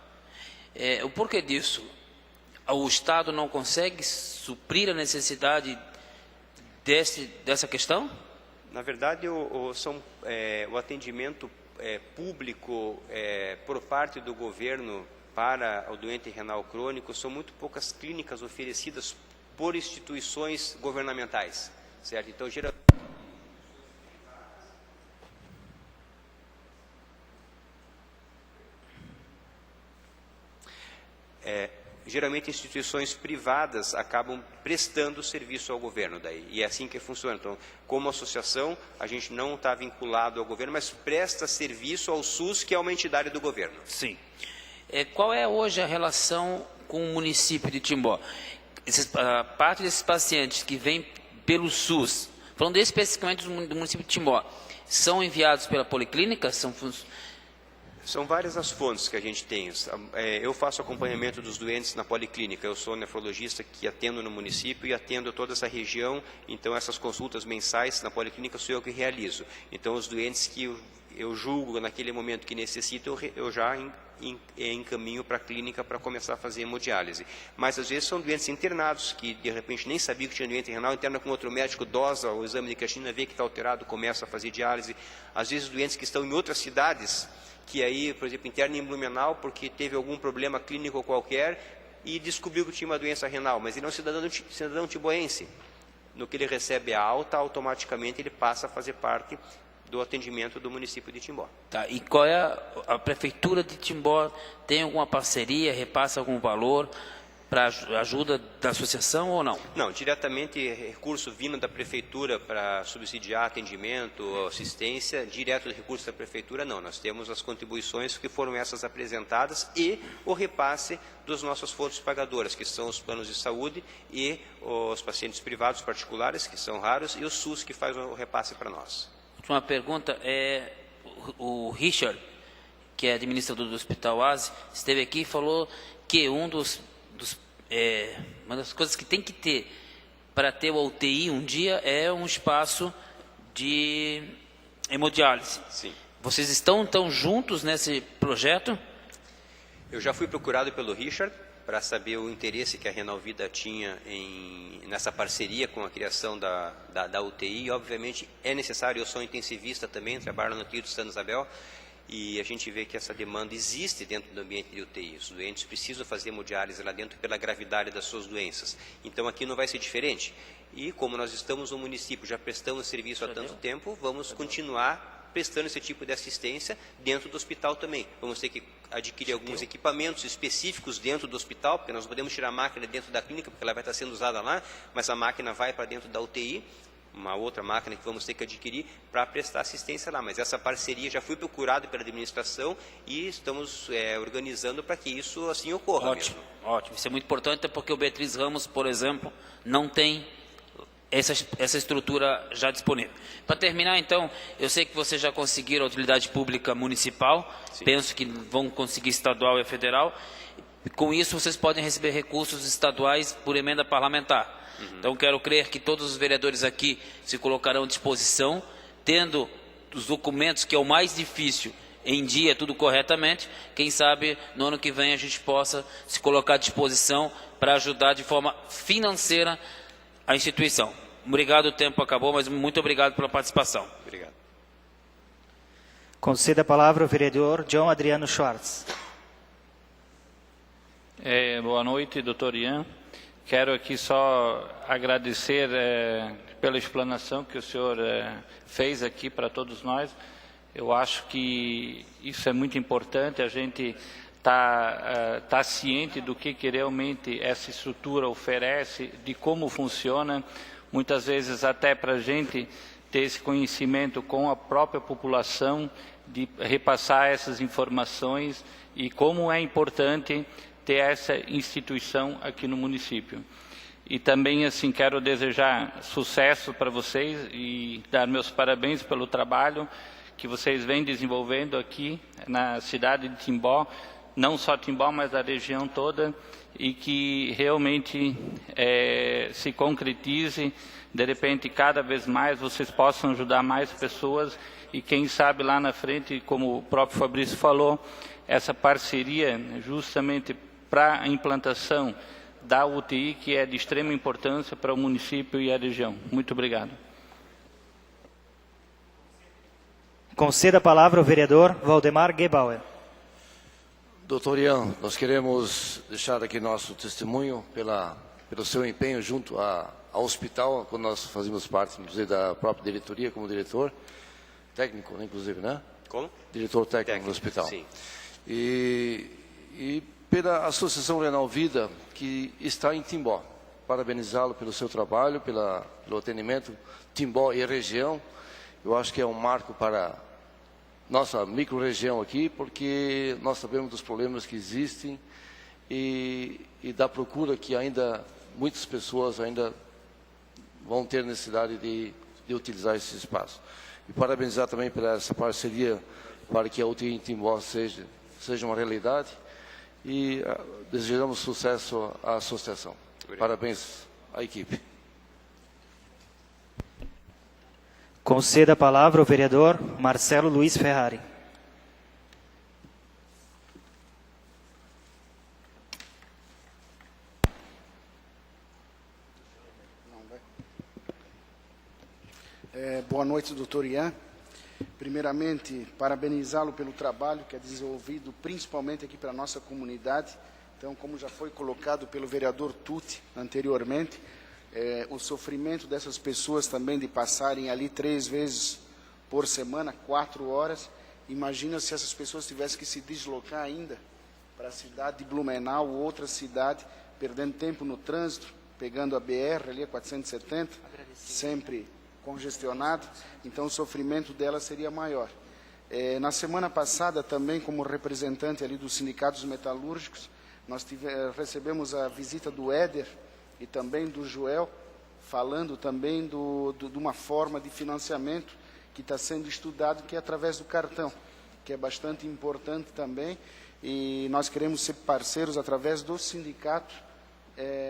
O porquê disso? O Estado não consegue suprir a necessidade dessa questão? Na verdade, o atendimento público por parte do governo para o doente renal crônico são muito poucas clínicas oferecidas por instituições governamentais, certo? Então, geralmente instituições privadas acabam prestando serviço ao governo daí, e é assim que funciona. Então, como associação, a gente não está vinculado ao governo, mas presta serviço ao SUS, que é uma entidade do governo. Sim. Qual é hoje a relação com o município de Timbó? Parte desses pacientes que vêm pelo SUS, falando especificamente do município de Timbó, são enviados pela policlínica? São várias as fontes que a gente tem. Eu faço acompanhamento dos doentes na policlínica. Eu sou nefrologista que atendo no município e atendo toda essa região. Então, essas consultas mensais na policlínica sou eu que realizo. Então, os doentes que eu julgo naquele momento que necessitam, eu já encaminho para a clínica para começar a fazer hemodiálise. Mas, às vezes, são doentes internados que, de repente, nem sabiam que tinha doente renal, interna com outro médico, dosa o exame de creatinina, vê que está alterado, começa a fazer diálise. Às vezes, doentes que estão em outras cidades, que aí, por exemplo, interna em Blumenau, porque teve algum problema clínico qualquer e descobriu que tinha uma doença renal, mas ele é um cidadão timboense. No que ele recebe a alta, automaticamente ele passa a fazer parte do atendimento do município de Timbó. Tá, e qual é a prefeitura de Timbó? Tem alguma parceria, repassa algum valor para ajuda da associação ou não? Não, diretamente recurso vindo da prefeitura para subsidiar atendimento, assistência, direto do recurso da prefeitura não. Nós temos as contribuições que foram essas apresentadas e o repasse dos nossas fontes pagadoras, que são os planos de saúde e os pacientes privados particulares, que são raros, e o SUS, que faz o repasse para nós. Última pergunta, o Richard, que é administrador do Hospital ASE, esteve aqui e falou que uma das coisas que tem que ter para ter o UTI um dia é um espaço de hemodiálise. Sim. Vocês estão então juntos nesse projeto? Eu já fui procurado pelo Richard para saber o interesse que a Renal Vida tinha nessa parceria com a criação da UTI. E, obviamente, é necessário, eu sou intensivista também, trabalho no TRI do Santa Isabel, e a gente vê que essa demanda existe dentro do ambiente de UTI. Os doentes precisam fazer hemodiálise lá dentro pela gravidade das suas doenças. Então, aqui não vai ser diferente. E, como nós estamos no município, já prestamos serviço há tanto tempo, vamos continuar prestando esse tipo de assistência dentro do hospital também. Vamos ter que adquirir alguns equipamentos específicos dentro do hospital, porque nós não podemos tirar a máquina dentro da clínica, porque ela vai estar sendo usada lá, mas a máquina vai para dentro da UTI, uma outra máquina que vamos ter que adquirir para prestar assistência lá. Mas essa parceria já foi procurada pela administração e estamos organizando para que isso assim ocorra. Ótimo, mesmo. ótimo. Isso é muito importante porque o Beatriz Ramos, por exemplo, não tem essa estrutura já disponível. Para terminar, então, eu sei que vocês já conseguiram a utilidade pública municipal, Sim. Penso que vão conseguir estadual e federal. Com isso, vocês podem receber recursos estaduais por emenda parlamentar. Então, quero crer que todos os vereadores aqui se colocarão à disposição, tendo os documentos, que é o mais difícil, em dia, tudo corretamente. Quem sabe, no ano que vem, a gente possa se colocar à disposição para ajudar de forma financeira a instituição. Obrigado, o tempo acabou, mas muito obrigado pela participação. Obrigado. Conceda a palavra ao vereador João Adriano Schwartz. Boa noite, doutor Ian. Quero aqui só agradecer pela explanação que o senhor fez aqui para todos nós. Eu acho que isso é muito importante, a gente tá ciente do que realmente essa estrutura oferece, de como funciona, muitas vezes até para a gente ter esse conhecimento com a própria população, de repassar essas informações e como é importante ter essa instituição aqui no município. E também, assim, quero desejar sucesso para vocês e dar meus parabéns pelo trabalho que vocês vêm desenvolvendo aqui na cidade de Timbó, não só Timbó, mas a região toda, e que realmente se concretize, de repente, cada vez mais vocês possam ajudar mais pessoas e quem sabe lá na frente, como o próprio Fabrício falou, essa parceria justamente para a implantação da UTI, que é de extrema importância para o município e a região. Muito obrigado. Conceda a palavra ao vereador Valdemar Gebauer. Doutor Ian, nós queremos deixar aqui nosso testemunho pelo seu empenho junto ao hospital, quando nós fazíamos parte, inclusive, da própria diretoria, como diretor técnico, inclusive, né? Como? Diretor técnico do hospital. Sim. E pela Associação Renal Vida, que está em Timbó. Parabenizá-lo pelo seu trabalho, pelo atendimento, Timbó e região. Eu acho que é um marco para nossa micro-região aqui, porque nós sabemos dos problemas que existem e da procura que ainda muitas pessoas ainda vão ter necessidade de utilizar esse espaço. E parabenizar também por essa parceria para que a UTI em Timbó seja uma realidade e desejamos sucesso à associação. Parabéns à equipe. Conceda a palavra ao vereador Marcelo Luiz Ferrari. Boa noite, doutor Ian. Primeiramente, parabenizá-lo pelo trabalho que é desenvolvido, principalmente aqui para a nossa comunidade. Então, como já foi colocado pelo vereador Tutti anteriormente, o sofrimento dessas pessoas também de passarem ali 3 vezes por semana, 4 horas. Imagina se essas pessoas tivessem que se deslocar ainda para a cidade de Blumenau ou outra cidade, perdendo tempo no trânsito, pegando a BR ali, a 470, sempre congestionado, então o sofrimento dela seria maior. Na semana passada também, como representante ali dos sindicatos metalúrgicos, nós recebemos a visita do Éder e também do Joel, falando também de uma forma de financiamento que está sendo estudado, que é através do cartão, que é bastante importante também, e nós queremos ser parceiros através do sindicato,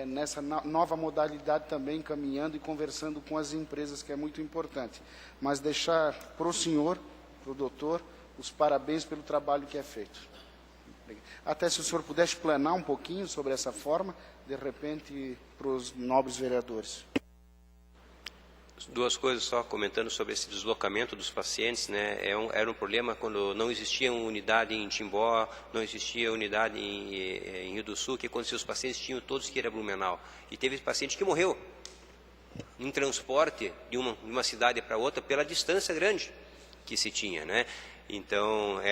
nessa nova modalidade também, caminhando e conversando com as empresas, que é muito importante. Mas deixar para o senhor, para o doutor, os parabéns pelo trabalho que é feito. Até se o senhor pudesse explanar um pouquinho sobre essa forma, de repente, para os nobres vereadores. 2 coisas só, comentando sobre esse deslocamento dos pacientes, né? Era um problema quando não existia unidade em Timbó, não existia unidade em Rio do Sul, que acontecia, os pacientes tinham todos que ir a Blumenau. E teve paciente que morreu em transporte de uma cidade para outra pela distância grande que se tinha, né? Então,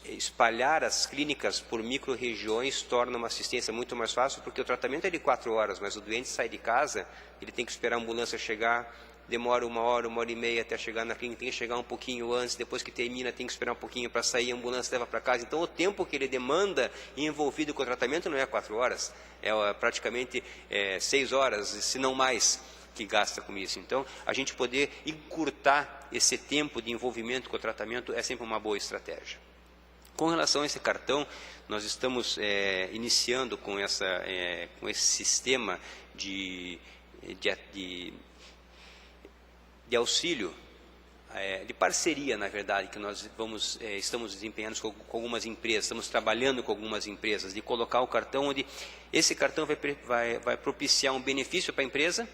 espalhar as clínicas por micro-regiões torna uma assistência muito mais fácil, porque o tratamento é de 4 horas, mas o doente sai de casa, ele tem que esperar a ambulância chegar, demora 1 hora, 1h30 até chegar na clínica, tem que chegar um pouquinho antes, depois que termina tem que esperar um pouquinho para sair, a ambulância leva para casa. Então o tempo que ele demanda envolvido com o tratamento não é 4 horas, é praticamente 6 horas, se não mais, que gasta com isso. Então, a gente poder encurtar esse tempo de envolvimento com o tratamento é sempre uma boa estratégia. Com relação a esse cartão, nós estamos iniciando com esse sistema de auxílio, de parceria, na verdade, que nós estamos desempenhando com algumas empresas, estamos trabalhando com algumas empresas, de colocar o cartão onde esse cartão vai propiciar um benefício para a empresa,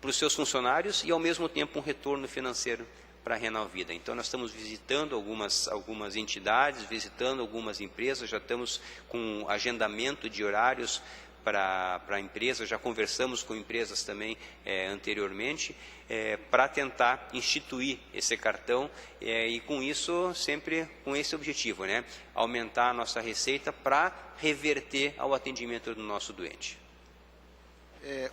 para os seus funcionários e, ao mesmo tempo, um retorno financeiro para a Renal Vida. Então, nós estamos visitando algumas entidades, visitando algumas empresas, já estamos com agendamento de horários para a empresa, já conversamos com empresas também anteriormente, para tentar instituir esse cartão e, com isso, sempre com esse objetivo, né? Aumentar a nossa receita para reverter ao atendimento do nosso doente.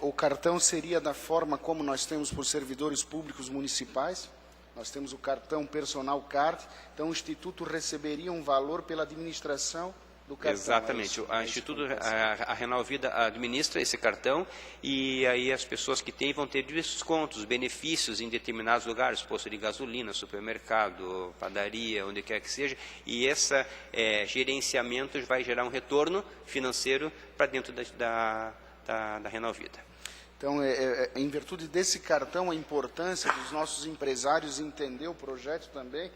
O cartão seria da forma como nós temos por servidores públicos municipais? Nós temos o cartão Personal Card, então o Instituto receberia um valor pela administração do cartão. Exatamente, a Renal Vida administra esse cartão e aí as pessoas que têm vão ter descontos, benefícios em determinados lugares, posto de gasolina, supermercado, padaria, onde quer que seja, e esse gerenciamento vai gerar um retorno financeiro para dentro da Renal Vida. Então, em virtude desse cartão, a importância dos nossos empresários entender o projeto também,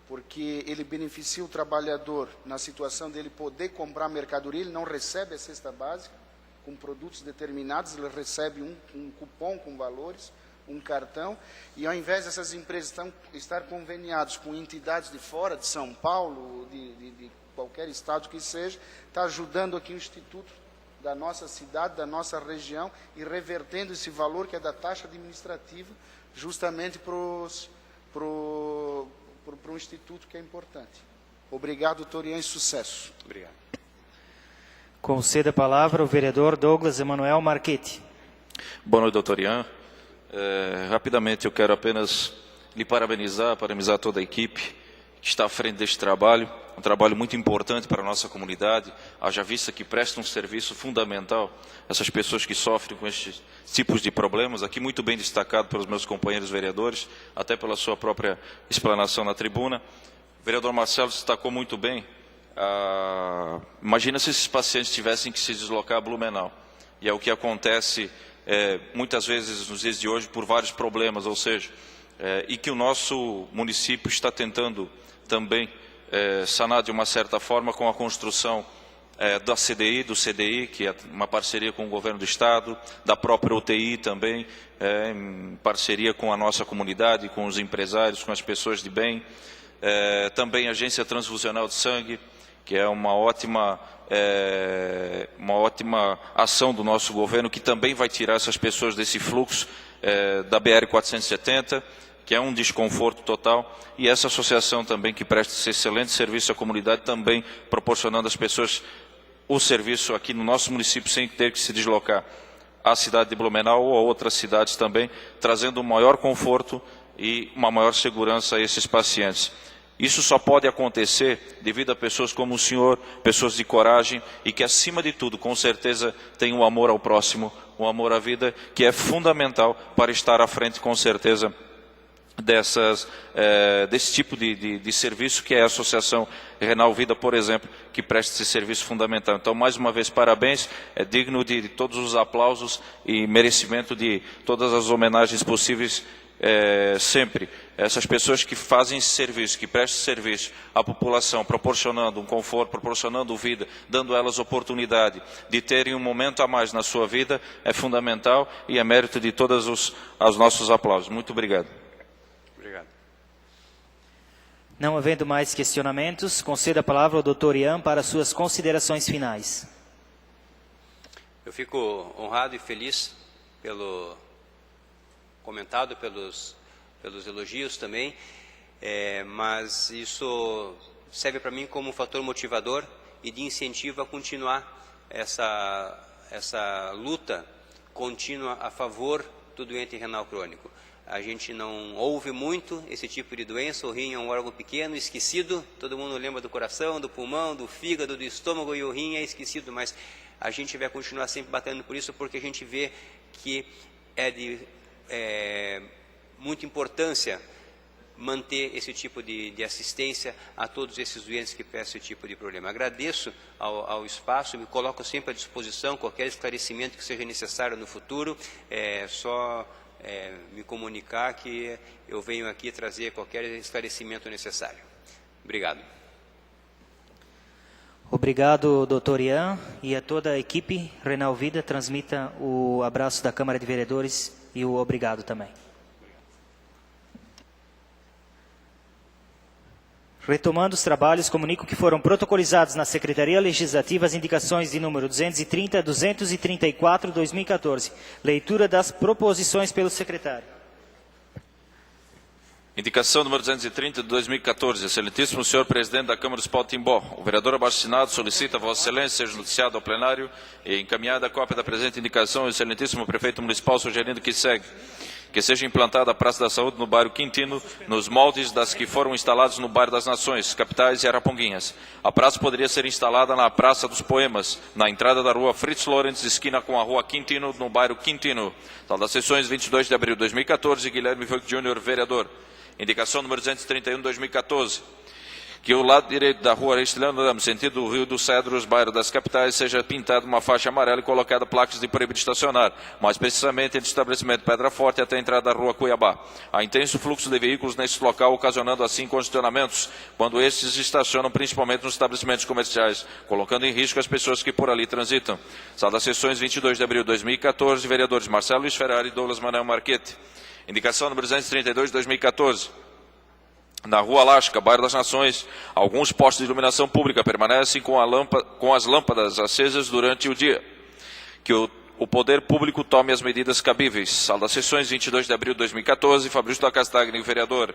porque ele beneficia o trabalhador na situação dele poder comprar mercadoria, ele não recebe a cesta básica com produtos determinados, ele recebe um cupom com valores, um cartão, e ao invés dessas empresas estar conveniados com entidades de fora, de São Paulo, de qualquer estado que seja, está ajudando aqui o Instituto da nossa cidade, da nossa região, e revertendo esse valor que é da taxa administrativa, justamente para um instituto que é importante. Obrigado, doutor Ian, e sucesso. Obrigado. Conceda a palavra ao vereador Douglas Emanuel Marchetti. Boa noite, doutor Ian. Rapidamente, eu quero apenas lhe parabenizar toda a equipe que está à frente deste trabalho, um trabalho muito importante para a nossa comunidade, haja vista que presta um serviço fundamental a essas pessoas que sofrem com estes tipos de problemas, aqui muito bem destacado pelos meus companheiros vereadores, até pela sua própria explanação na tribuna. O vereador Marcelo destacou muito bem, imagina se esses pacientes tivessem que se deslocar a Blumenau, e é o que acontece muitas vezes nos dias de hoje por vários problemas, ou seja, e que o nosso município está tentando também sanar de uma certa forma com a construção do CDI, que é uma parceria com o governo do estado, da própria UTI também, em parceria com a nossa comunidade, com os empresários, com as pessoas de bem, também a Agência Transfusional de Sangue, que é uma ótima ação do nosso governo, que também vai tirar essas pessoas desse fluxo da BR-470, que é um desconforto total, e essa associação também que presta esse excelente serviço à comunidade, também proporcionando às pessoas o serviço aqui no nosso município, sem ter que se deslocar à cidade de Blumenau ou a outras cidades também, trazendo um maior conforto e uma maior segurança a esses pacientes. Isso só pode acontecer devido a pessoas como o senhor, pessoas de coragem e que, acima de tudo, com certeza, têm um amor ao próximo, um amor à vida, que é fundamental para estar à frente, com certeza, desse tipo de serviço, que é a Associação Renal Vida, por exemplo, que presta esse serviço fundamental. Então, mais uma vez, parabéns, é digno de todos os aplausos e merecimento de todas as homenagens possíveis, sempre. Essas pessoas que fazem esse serviço, que prestam serviço à população, proporcionando um conforto, proporcionando vida, dando a elas oportunidade de terem um momento a mais na sua vida, é fundamental e é mérito de todos os nossos aplausos. Muito obrigado. Não havendo mais questionamentos, concedo a palavra ao Dr. Ian para suas considerações finais. Eu fico honrado e feliz pelo comentado, pelos elogios também, mas isso serve para mim como um fator motivador e de incentivo a continuar essa luta contínua a favor do doente renal crônico. A gente não ouve muito esse tipo de doença, o rim é um órgão pequeno, esquecido, todo mundo lembra do coração, do pulmão, do fígado, do estômago, e o rim é esquecido, mas a gente vai continuar sempre batendo por isso, porque a gente vê que é de muita importância manter esse tipo de assistência a todos esses doentes que prestam esse tipo de problema. Agradeço ao espaço, me coloco sempre à disposição, qualquer esclarecimento que seja necessário no futuro, me comunicar que eu venho aqui trazer qualquer esclarecimento necessário. Obrigado. Obrigado, Dr. Ian, e a toda a equipe Renal Vida. Transmita o abraço da Câmara de Vereadores e o obrigado também. Retomando os trabalhos, comunico que foram protocolizados na Secretaria Legislativa as indicações de número 230 a 234, 2014. Leitura das proposições pelo secretário. Indicação número 230 de 2014. Excelentíssimo senhor presidente da Câmara Municipal de Timbó, o vereador abaixo-assinado solicita a Vossa Excelência seja noticiado ao plenário e encaminhada a cópia da presente indicação ao excelentíssimo prefeito municipal, sugerindo que segue. Que seja implantada a Praça da Saúde no bairro Quintino, nos moldes das que foram instaladas no bairro das Nações, Capitais e Araponguinhas. A praça poderia ser instalada na Praça dos Poemas, na entrada da rua Fritz Lorenz, esquina com a rua Quintino, no bairro Quintino. Sala das sessões, 22 de abril de 2014, Guilherme Vogt Júnior, vereador. Indicação número 231 de 2014. Que o lado direito da rua Aristiliano Ramos, sentido Rio dos Cedros, bairro das Capitais, seja pintada uma faixa amarela e colocada placas de proibido estacionar, mais precisamente entre o estabelecimento Pedra Forte até a entrada da rua Cuiabá. Há intenso fluxo de veículos nesse local, ocasionando assim congestionamentos, quando estes estacionam principalmente nos estabelecimentos comerciais, colocando em risco as pessoas que por ali transitam. Sala das sessões, 22 de abril de 2014, vereadores Marcelo Luiz Ferrari e Douglas Manuel Marchetti. Indicação número 232 de 2014. Na Rua Lasca, bairro das Nações, alguns postos de iluminação pública permanecem com as lâmpadas acesas durante o dia. Que o poder público tome as medidas cabíveis. Sala das sessões, 22 de abril de 2014, Fabrício da Castagni, vereador.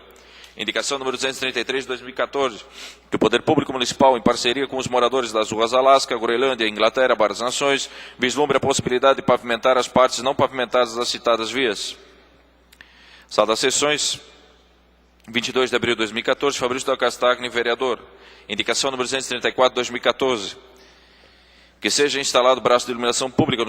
Indicação número 233 de 2014. Que o poder público municipal, em parceria com os moradores das ruas Alasca, Groenlândia, Inglaterra, bairro das Nações, vislumbre a possibilidade de pavimentar as partes não pavimentadas das citadas vias. Sala das sessões, 22 de abril de 2014, Fabrício Del Castagni, vereador. Indicação número 234, 2014. Que seja instalado braço de iluminação pública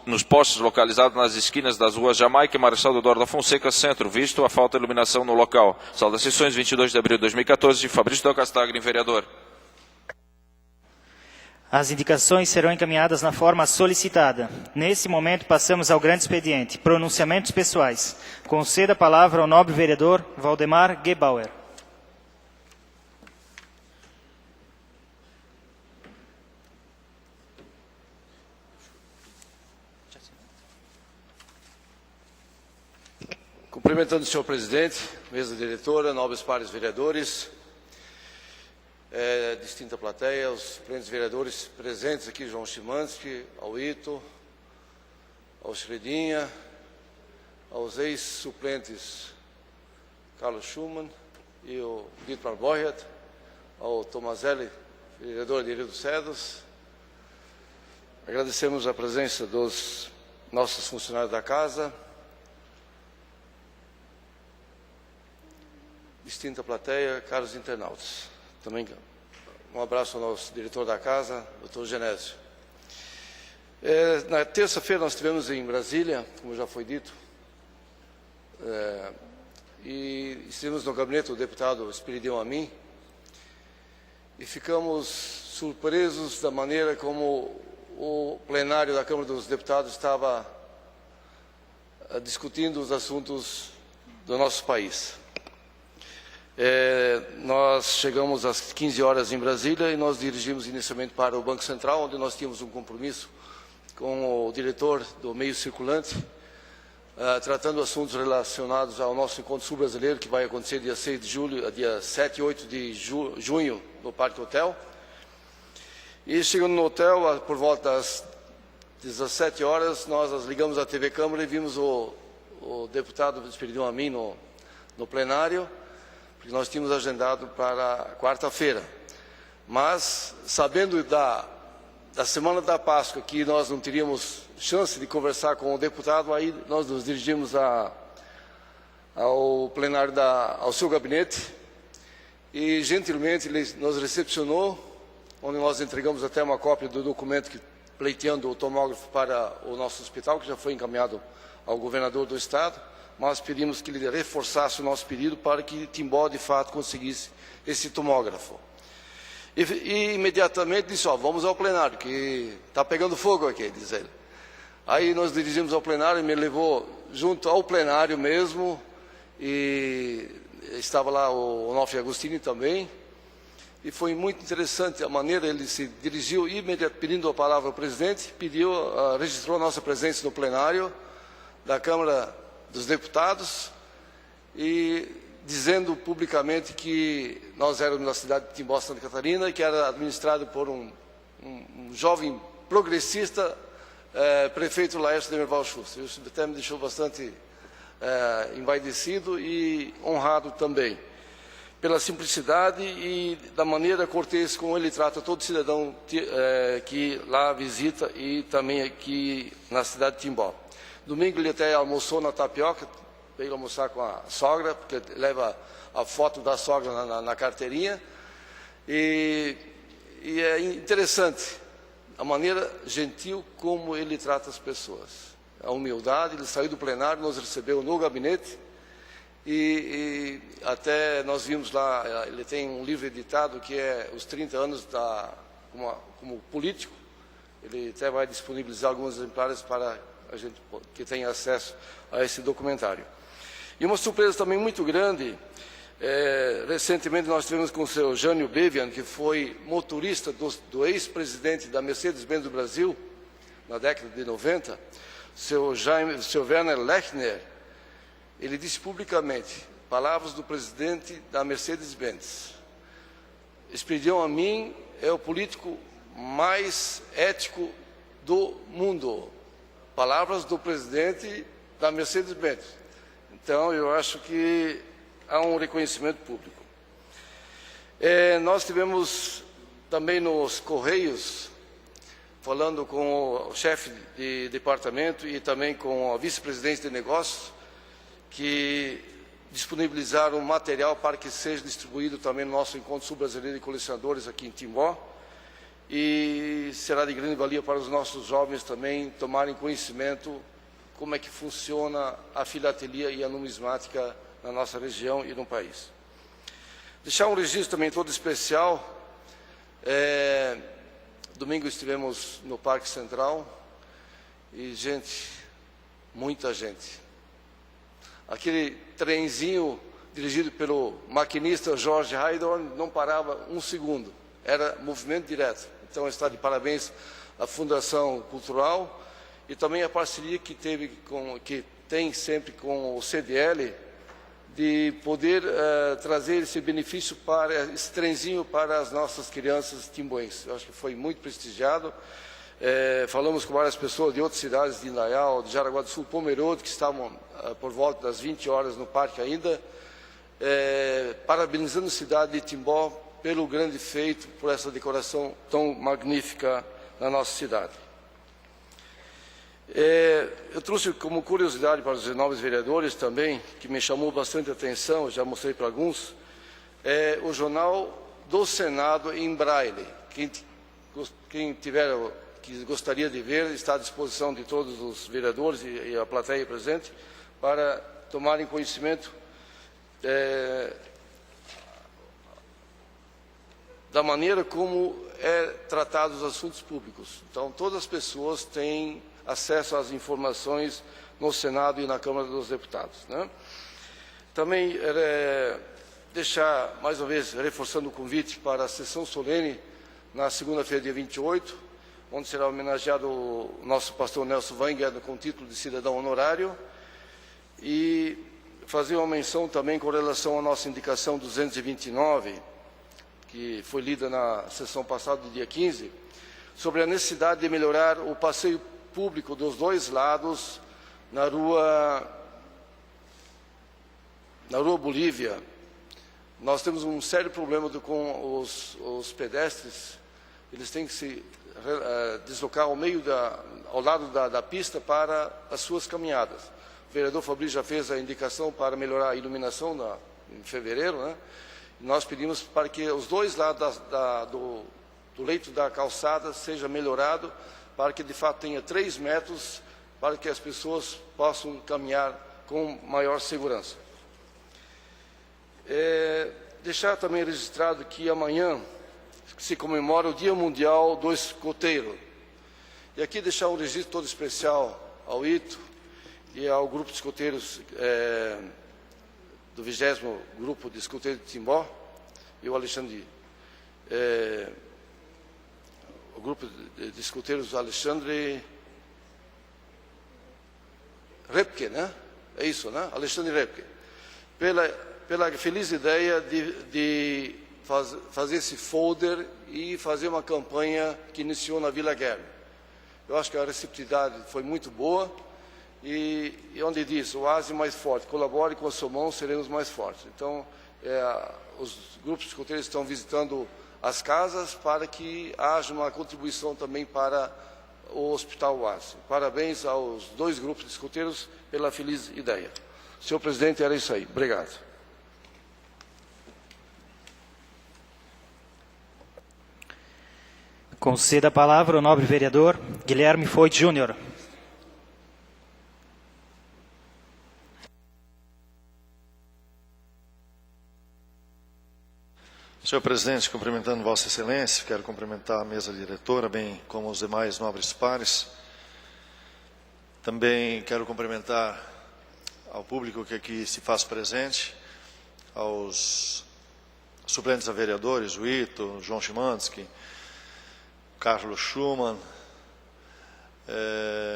nos postes localizados nas esquinas das ruas Jamaica e Marechal Deodoro da Fonseca, centro, visto a falta de iluminação no local. Sala das Sessões, 22 de abril de 2014, Fabrício Del Castagni, vereador. As indicações serão encaminhadas na forma solicitada. Nesse momento, passamos ao grande expediente. Pronunciamentos pessoais. Conceda a palavra ao nobre vereador Valdemar Gebauer. Cumprimentando o senhor presidente, mesa diretora, nobres pares vereadores, distinta plateia, os presentes vereadores presentes aqui, João Chimansky, ao Ito, ao Schredinha, aos ex-suplentes Carlos Schumann e o Dietmar Borchardt, ao Tomazelli, vereador de Rio dos Cedros. Agradecemos a presença dos nossos funcionários da casa, distinta plateia, caros internautas. Também um abraço ao nosso diretor da casa, Dr. Genésio. Na terça-feira nós estivemos em Brasília, como já foi dito, e estivemos no gabinete do deputado Espiridião Amin, e ficamos surpresos da maneira como o plenário da Câmara dos Deputados estava discutindo os assuntos do nosso país. Nós chegamos às 15 horas em Brasília e nós dirigimos inicialmente para o Banco Central, onde nós tínhamos um compromisso com o diretor do meio circulante, tratando assuntos relacionados ao nosso encontro sul-brasileiro, que vai acontecer dia 6 de julho, dia 7 e 8 de junho, no Parque Hotel. E chegando no hotel, por volta das 17 horas, nós ligamos à TV Câmara e vimos o deputado Espiridião Amin no plenário, porque nós tínhamos agendado para quarta-feira. Mas, sabendo da semana da Páscoa, que nós não teríamos chance de conversar com o deputado, aí nós nos dirigimos ao plenário, ao seu gabinete, e gentilmente ele nos recepcionou, onde nós entregamos até uma cópia do documento pleiteando o tomógrafo para o nosso hospital, que já foi encaminhado ao governador do estado, mas pedimos que ele reforçasse o nosso pedido para que Timbó, de fato, conseguisse esse tomógrafo. E imediatamente disse, vamos ao plenário, que está pegando fogo aqui, diz ele. Aí nós dirigimos ao plenário, e me levou junto ao plenário mesmo, e estava lá o Onofre Agostini também, e foi muito interessante a maneira ele se dirigiu, imediatamente pedindo a palavra ao presidente, registrou a nossa presença no plenário da Câmara dos Deputados e dizendo publicamente que nós éramos da cidade de Timbó, Santa Catarina, e que era administrado por um jovem progressista, prefeito Laércio Demerval Schuster. Isso até me deixou bastante envaidecido e honrado também, pela simplicidade e da maneira cortês como ele trata todo cidadão que lá visita e também aqui na cidade de Timbó. Domingo ele até almoçou na Tapioca, veio almoçar com a sogra, porque leva a foto da sogra na carteirinha. E é interessante a maneira gentil como ele trata as pessoas. A humildade, ele saiu do plenário, nos recebeu no gabinete, e até nós vimos lá, ele tem um livro editado que é os 30 anos como político. Ele até vai disponibilizar alguns exemplares para a gente que tem acesso a esse documentário. E uma surpresa também muito grande, recentemente nós tivemos com o seu Jânio Bevian, que foi motorista do ex-presidente da Mercedes-Benz do Brasil, na década de 90, seu Werner Lechner. Ele disse publicamente, palavras do presidente da Mercedes-Benz: Espiridião Amin é o político mais ético do mundo. Palavras do presidente da Mercedes-Benz. Então, eu acho que há um reconhecimento público. Nós tivemos também nos Correios, falando com o chefe de departamento e também com a vice-presidente de negócios, que disponibilizar um material para que seja distribuído também no nosso Encontro Sul-Brasileiro de Colecionadores aqui em Timbó. E será de grande valia para os nossos jovens também tomarem conhecimento como é que funciona a filatelia e a numismática na nossa região e no país. Deixar um registro também todo especial. Domingo estivemos no Parque Central e, gente, muita gente. Aquele trenzinho dirigido pelo maquinista Jorge Haydorn não parava um segundo, era movimento direto. Então está de parabéns à Fundação Cultural e também a parceria que tem sempre com o CDL de poder trazer esse benefício para esse trenzinho para as nossas crianças timboenses. Eu acho que foi muito prestigiado. Falamos com várias pessoas de outras cidades, de Indaial, de Jaraguá do Sul, Pomerode, que estavam por volta das 20 horas no parque ainda, parabenizando a cidade de Timbó pelo grande feito, por essa decoração tão magnífica na nossa cidade. Eu trouxe como curiosidade para os novos vereadores também, que me chamou bastante atenção, já mostrei para alguns, o jornal do Senado em braille. Quem que gostaria de ver, está à disposição de todos os vereadores e a plateia presente, para tomarem conhecimento da maneira como tratados os assuntos públicos. Então, todas as pessoas têm acesso às informações no Senado e na Câmara dos Deputados, né? Também deixar, mais uma vez, reforçando o convite para a sessão solene na segunda-feira, dia 28, onde será homenageado o nosso pastor Nelson Wenger com o título de cidadão honorário, e fazer uma menção também com relação à nossa indicação 229, que foi lida na sessão passada, do dia 15, sobre a necessidade de melhorar o passeio público dos dois lados na rua Bolívia. Nós temos um sério problema com os pedestres. Eles têm que se deslocar ao lado da pista para as suas caminhadas. O vereador Fabrício já fez a indicação para melhorar a iluminação em fevereiro, né? Nós pedimos para que os dois lados do leito da calçada seja melhorado, para que de fato tenha 3 metros, para que as pessoas possam caminhar com maior segurança. Deixar também registrado que amanhã se comemora o Dia Mundial do Escoteiro. E aqui deixar um registro todo especial ao ITO e ao grupo de escoteiros do 20º Grupo de Escoteiros de Timbó, e o Alexandre, o grupo de escoteiros Alexandre Repke, né? É isso, né? Alexandre Repke. Pela feliz ideia de fazer esse folder e fazer uma campanha que iniciou na Vila Guilherme. Eu acho que a receptividade foi muito boa, e onde diz, o ASE mais forte, colabore com a sua mão, seremos mais fortes. Então, os grupos de escoteiros estão visitando as casas para que haja uma contribuição também para o Hospital UASE. Parabéns aos 2 grupos de escoteiros pela feliz ideia. Senhor presidente, era isso aí. Obrigado. Conceda a palavra ao nobre vereador Guilherme Foit Júnior. Senhor presidente, cumprimentando Vossa Excelência, quero cumprimentar a mesa diretora, bem como os demais nobres pares. Também quero cumprimentar ao público que aqui se faz presente, aos suplentes a vereadores, o Ito, João Chimansky, Carlos Schumann,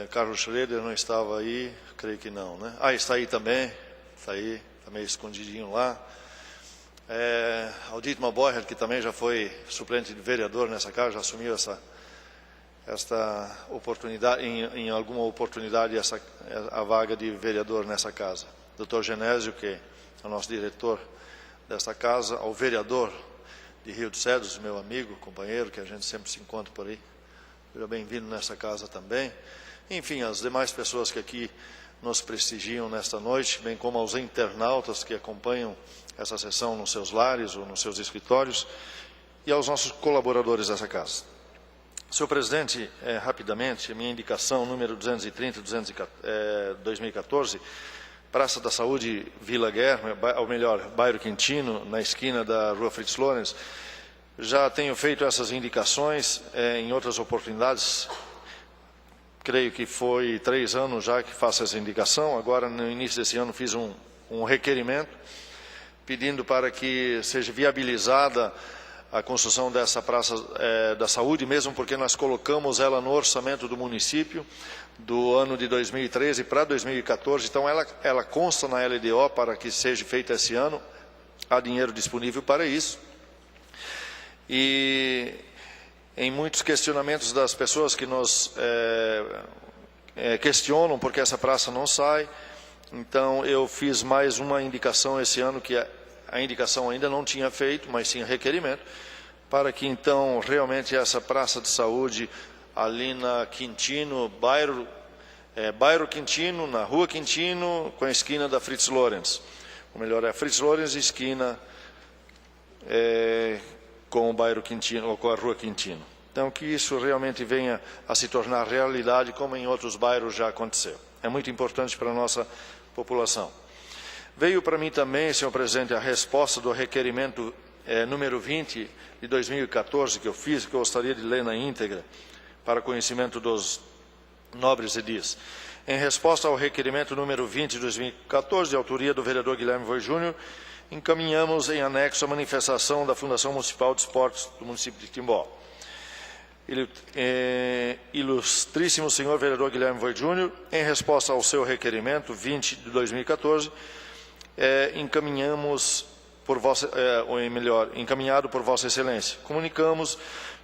Carlos Schroeder não estava aí, creio que não, né? Está aí também, está aí, está meio escondidinho lá. Ao Dietmar Borger, que também já foi suplente de vereador nessa casa, já assumiu esta oportunidade, em alguma oportunidade, a vaga de vereador nessa casa. Dr. Genésio, que é o nosso diretor desta casa, ao vereador de Rio dos Cedros, meu amigo, companheiro, que a gente sempre se encontra por aí. Seja bem-vindo nessa casa também. Enfim, as demais pessoas que aqui nos prestigiam nesta noite, bem como aos internautas que acompanham essa sessão nos seus lares ou nos seus escritórios, e aos nossos colaboradores dessa casa. Senhor presidente, rapidamente, a minha indicação número 230, 2014, Praça da Saúde, Vila Guerra, ou melhor, bairro Quintino, na esquina da Rua Fritz Lorenz. Já tenho feito essas indicações em outras oportunidades. Creio que foi 3 anos já que faço essa indicação. Agora, no início desse ano, fiz um requerimento pedindo para que seja viabilizada a construção dessa Praça da Saúde, mesmo porque nós colocamos ela no orçamento do município do ano de 2013 para 2014. Então, ela consta na LDO para que seja feita esse ano. Há dinheiro disponível para isso. E em muitos questionamentos das pessoas que nos questionam porque essa praça não sai, então eu fiz mais uma indicação esse ano, que a indicação ainda não tinha feito, mas tinha requerimento, para que então realmente essa Praça de Saúde ali na Quintino, bairro Quintino, na Rua Quintino, com a esquina da Fritz Lorenz. Ou melhor, é a Fritz Lorenz, esquina com o bairro Quintino, ou com a Rua Quintino. Então, que isso realmente venha a se tornar realidade, como em outros bairros já aconteceu. É muito importante para a nossa população. Veio para mim também, senhor presidente, a resposta do requerimento número 20 de 2014 que eu fiz, que eu gostaria de ler na íntegra, para conhecimento dos nobres edis. Em resposta ao requerimento número 20 de 2014, de autoria do vereador Guilherme Voi Júnior, encaminhamos em anexo a manifestação da Fundação Municipal de Esportes do município de Timbó. Ilustríssimo senhor vereador Guilherme Voi Júnior, em resposta ao seu requerimento 20 de 2014, encaminhado por Vossa Excelência. Comunicamos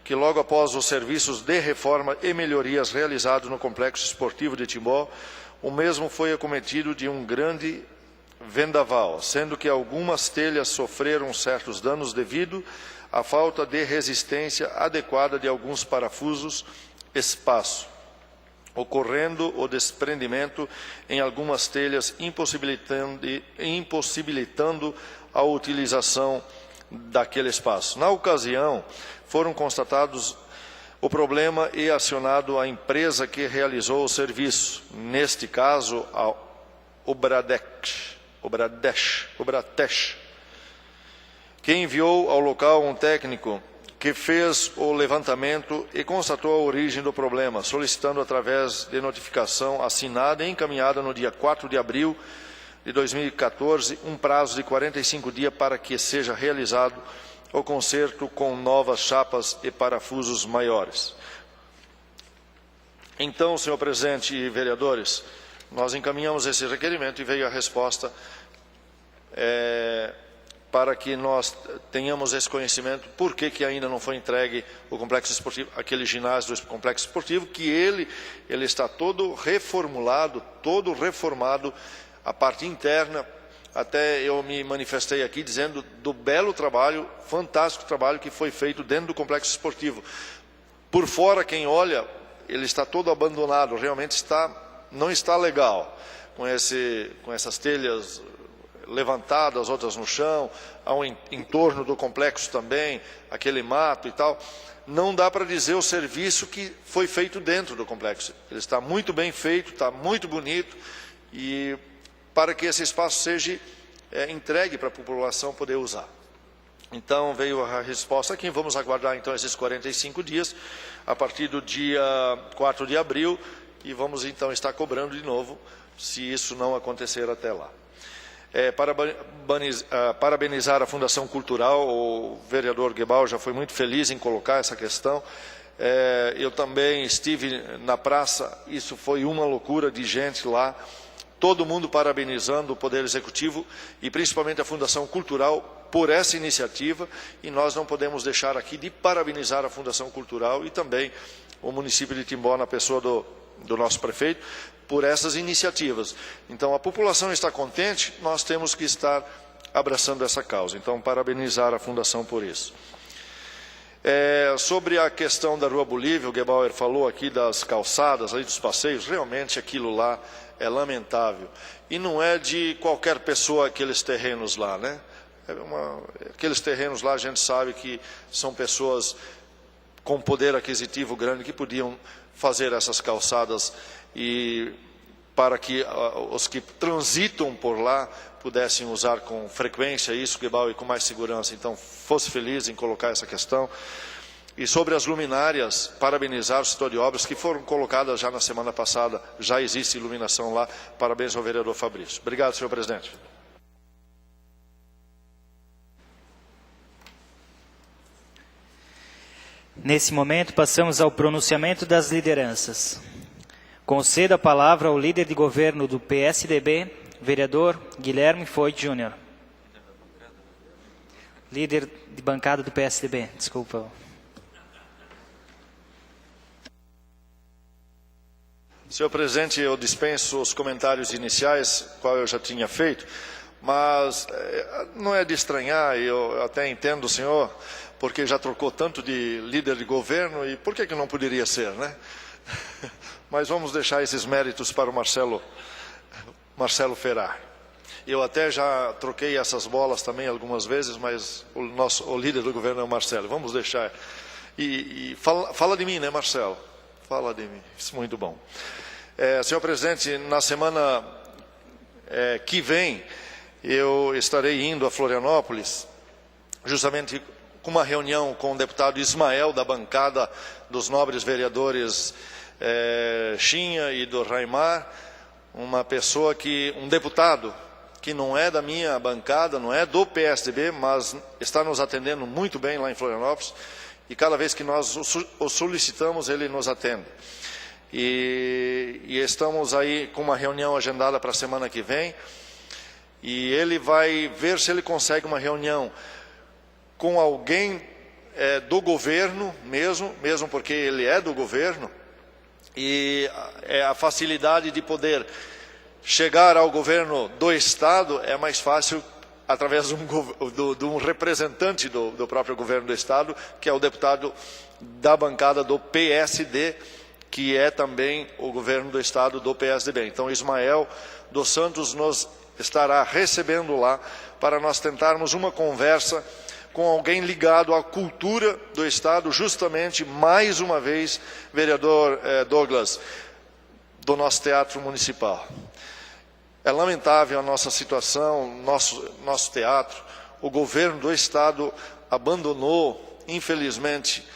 que logo após os serviços de reforma e melhorias realizados no Complexo Esportivo de Timbó, o mesmo foi acometido de um grande vendaval, sendo que algumas telhas sofreram certos danos devido à falta de resistência adequada de alguns parafusos espaço, ocorrendo o desprendimento em algumas telhas, impossibilitando a utilização daquele espaço. Na ocasião, foram constatados o problema e acionado a empresa que realizou o serviço, neste caso, a Obradesh, que enviou ao local um técnico que fez o levantamento e constatou a origem do problema, solicitando através de notificação assinada e encaminhada no dia 4 de abril de 2014, um prazo de 45 dias para que seja realizado o conserto com novas chapas e parafusos maiores. Então, senhor presidente e vereadores, nós encaminhamos esse requerimento e veio a resposta para que nós tenhamos esse conhecimento, por que ainda não foi entregue o complexo esportivo, aquele ginásio do complexo esportivo, que ele está todo reformulado, todo reformado, a parte interna. Até eu me manifestei aqui dizendo do belo trabalho, fantástico trabalho que foi feito dentro do complexo esportivo. Por fora, quem olha, ele está todo abandonado, realmente não está legal, com essas telhas levantadas, outras no chão, ao entorno do complexo também, aquele mato e tal. Não dá para dizer o serviço que foi feito dentro do complexo. Ele está muito bem feito, está muito bonito, e para que esse espaço seja entregue para a população poder usar. Então, veio a resposta aqui. Vamos aguardar, então, esses 45 dias, a partir do dia 4 de abril, e vamos, então, estar cobrando de novo, se isso não acontecer até lá. Parabenizar a Fundação Cultural, o vereador Gebal já foi muito feliz em colocar essa questão. Eu também estive na praça, isso foi uma loucura de gente lá, todo mundo parabenizando o Poder Executivo e principalmente a Fundação Cultural por essa iniciativa, e nós não podemos deixar aqui de parabenizar a Fundação Cultural e também o município de Timbó, na pessoa do nosso prefeito, por essas iniciativas. Então, a população está contente, nós temos que estar abraçando essa causa. Então, parabenizar a Fundação por isso. Sobre a questão da Rua Bolívia, o Gebauer falou aqui das calçadas, aí dos passeios, realmente aquilo lá é lamentável. E não é de qualquer pessoa aqueles terrenos lá, né? Aqueles terrenos lá a gente sabe que são pessoas com poder aquisitivo grande que podiam fazer essas calçadas e para que os que transitam por lá pudessem usar com frequência isso, e com mais segurança. Então, fosse feliz em colocar essa questão. E sobre as luminárias, parabenizar o setor de obras que foram colocadas já na semana passada. Já existe iluminação lá. Parabéns ao vereador Fabrício. Obrigado, senhor presidente. Nesse momento, passamos ao pronunciamento das lideranças. Concedo a palavra ao líder de governo do PSDB, vereador Guilherme Foit Júnior. Líder de bancada do PSDB, desculpa. Senhor presidente, eu dispenso os comentários iniciais, qual eu já tinha feito, mas não é de estranhar, eu até entendo o senhor, porque já trocou tanto de líder de governo, e por que não poderia ser, né? Mas vamos deixar esses méritos para o Marcelo Ferrar. Eu até já troquei essas bolas também algumas vezes, mas o líder do governo é o Marcelo. Vamos deixar. Fala de mim, né, Marcelo? Fala de mim. Isso é muito bom. Senhor presidente, na semana que vem, eu estarei indo a Florianópolis, justamente com uma reunião com o deputado Ismael, da bancada dos nobres vereadores Chinha e do Raimar, um deputado que não é da minha bancada, não é do PSDB, mas está nos atendendo muito bem lá em Florianópolis, e cada vez que nós o solicitamos, ele nos atende. E estamos aí com uma reunião agendada para a semana que vem, e ele vai ver se ele consegue uma reunião com alguém do governo mesmo porque ele é do governo, e a facilidade de poder chegar ao governo do Estado é mais fácil através de um representante do próprio governo do Estado, que é o deputado da bancada do PSD, que é também o governo do Estado do PSDB. Então, Ismael dos Santos nos estará recebendo lá para nós tentarmos uma conversa com alguém ligado à cultura do Estado, justamente, mais uma vez, vereador Douglas, do nosso Teatro Municipal. É lamentável a nossa situação, nosso teatro. O governo do Estado abandonou, infelizmente,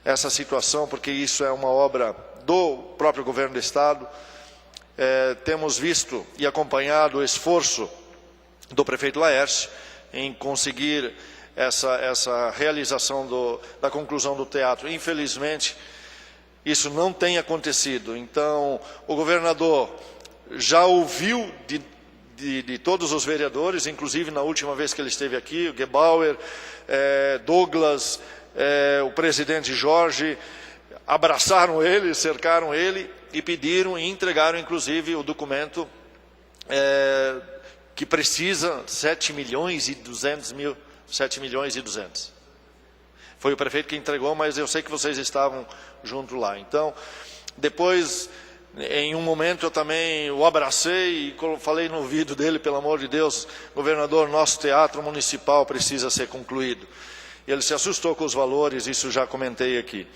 essa situação, porque isso é uma obra do próprio governo do Estado. Temos visto e acompanhado o esforço do prefeito Laércio em conseguir essa realização da conclusão do teatro. Infelizmente, isso não tem acontecido. Então, o governador já ouviu de todos os vereadores, inclusive na última vez que ele esteve aqui, o Gebauer, Douglas, o presidente Jorge, abraçaram ele, cercaram ele e pediram e entregaram, inclusive, o documento que precisa 7 milhões e 200 mil. 7 milhões e 200. Foi o prefeito que entregou, mas eu sei que vocês estavam junto lá. Então, depois, em um momento, eu também o abracei e falei no ouvido dele, pelo amor de Deus, governador, nosso teatro municipal precisa ser concluído. E ele se assustou com os valores, isso já comentei aqui.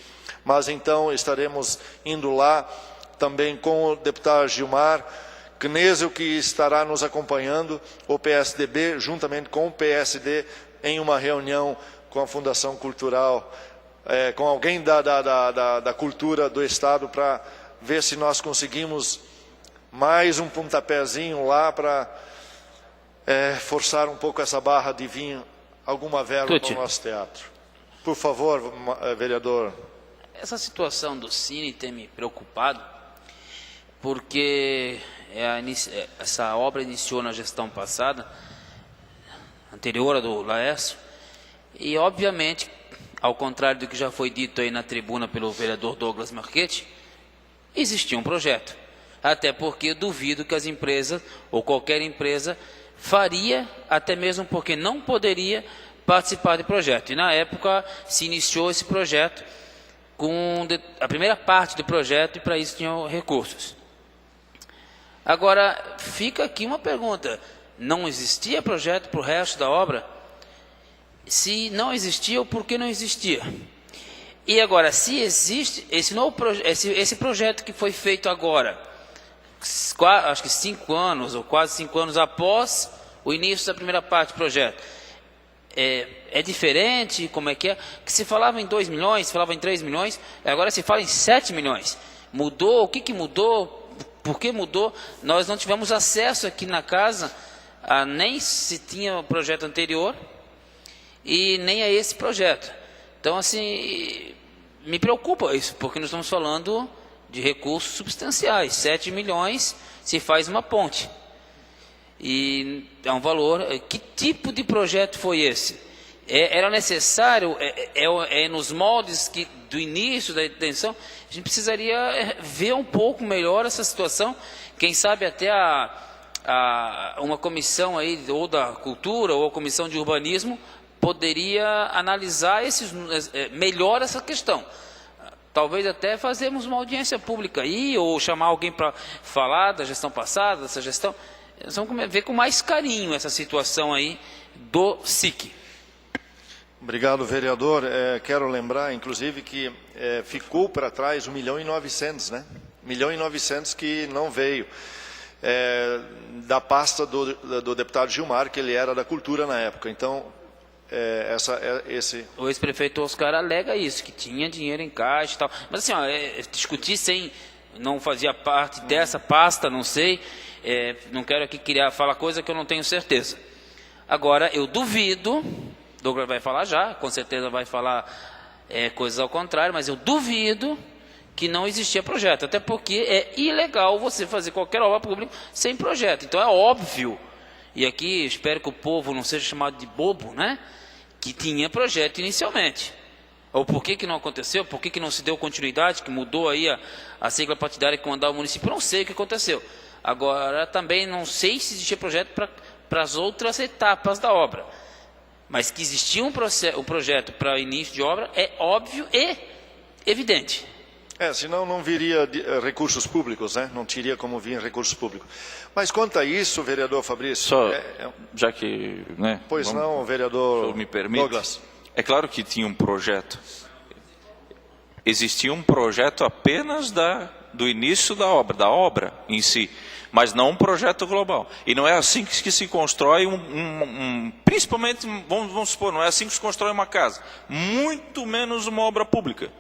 Mas então estaremos indo lá também com o deputado Gilmar Knesel, que estará nos acompanhando, o PSDB, juntamente com o PSD, em uma reunião com a Fundação Cultural, com alguém da cultura do Estado, para ver se nós conseguimos mais um pontapézinho lá para forçar um pouco essa barra de vir alguma verba para o nosso teatro. Por favor, vereador. Essa situação do Cine tem me preocupado, porque essa obra iniciou na gestão passada, anterior a do Laércio, e obviamente, ao contrário do que já foi dito aí na tribuna pelo vereador Douglas Marchetti, existia um projeto. Até porque duvido que as empresas, ou qualquer empresa, faria, até mesmo porque não poderia participar do projeto. E na época se iniciou esse projeto com a primeira parte do projeto, e para isso tinham recursos. Agora, fica aqui uma pergunta: não existia projeto para o resto da obra? Se não existia, por que não existia? E agora, se existe esse projeto que foi feito agora, acho que 5 anos, ou quase 5 anos após o início da primeira parte do projeto, é diferente? Como é? Que se falava em 2 milhões, se falava em 3 milhões, agora se fala em 7 milhões. Mudou? O que mudou? Por que mudou? Nós não tivemos acesso aqui na casa, nem se tinha o projeto anterior, e nem a esse projeto. Então, assim, me preocupa isso, porque nós estamos falando de recursos substanciais. 7 milhões se faz uma ponte. E é um valor. Que tipo de projeto foi esse? Era necessário, nos moldes do início da intenção, a gente precisaria ver um pouco melhor essa situação. Quem sabe até uma comissão aí, ou da cultura, ou a comissão de urbanismo, poderia analisar melhor essa questão. Talvez até fazermos uma audiência pública aí, ou chamar alguém para falar da gestão passada, dessa gestão. Nós vamos ver com mais carinho essa situação aí do SIC. Obrigado, vereador. Quero lembrar, inclusive, que ficou para trás 1.900.000, né? 1.900.000 que não veio. Da pasta do deputado Gilmar, que ele era da cultura na época. Então, o ex-prefeito Oscar alega isso, que tinha dinheiro em caixa e tal. Mas assim, discutir não fazia parte dessa pasta, não sei. Não quero aqui falar coisa que eu não tenho certeza. Agora, eu duvido, Douglas vai falar já, com certeza vai falar coisas ao contrário, mas eu duvido que não existia projeto, até porque é ilegal você fazer qualquer obra pública sem projeto. Então é óbvio, e aqui espero que o povo não seja chamado de bobo, né, que tinha projeto inicialmente. Ou por que não aconteceu, por que não se deu continuidade, que mudou aí a sigla partidária que comandava o município, eu não sei o que aconteceu. Agora também não sei se existia projeto para as outras etapas da obra, mas que existia um projeto para início de obra é óbvio e evidente. Senão não viria recursos públicos, né? Não teria como vir recursos públicos. Mas quanto a isso, vereador Fabrício... Já que... Né, pois não, vereador me permite, Douglas. É claro que tinha um projeto. Existia um projeto apenas do início da obra em si, mas não um projeto global. E não é assim que se constrói principalmente, vamos supor, não é assim que se constrói uma casa. Muito menos uma obra pública.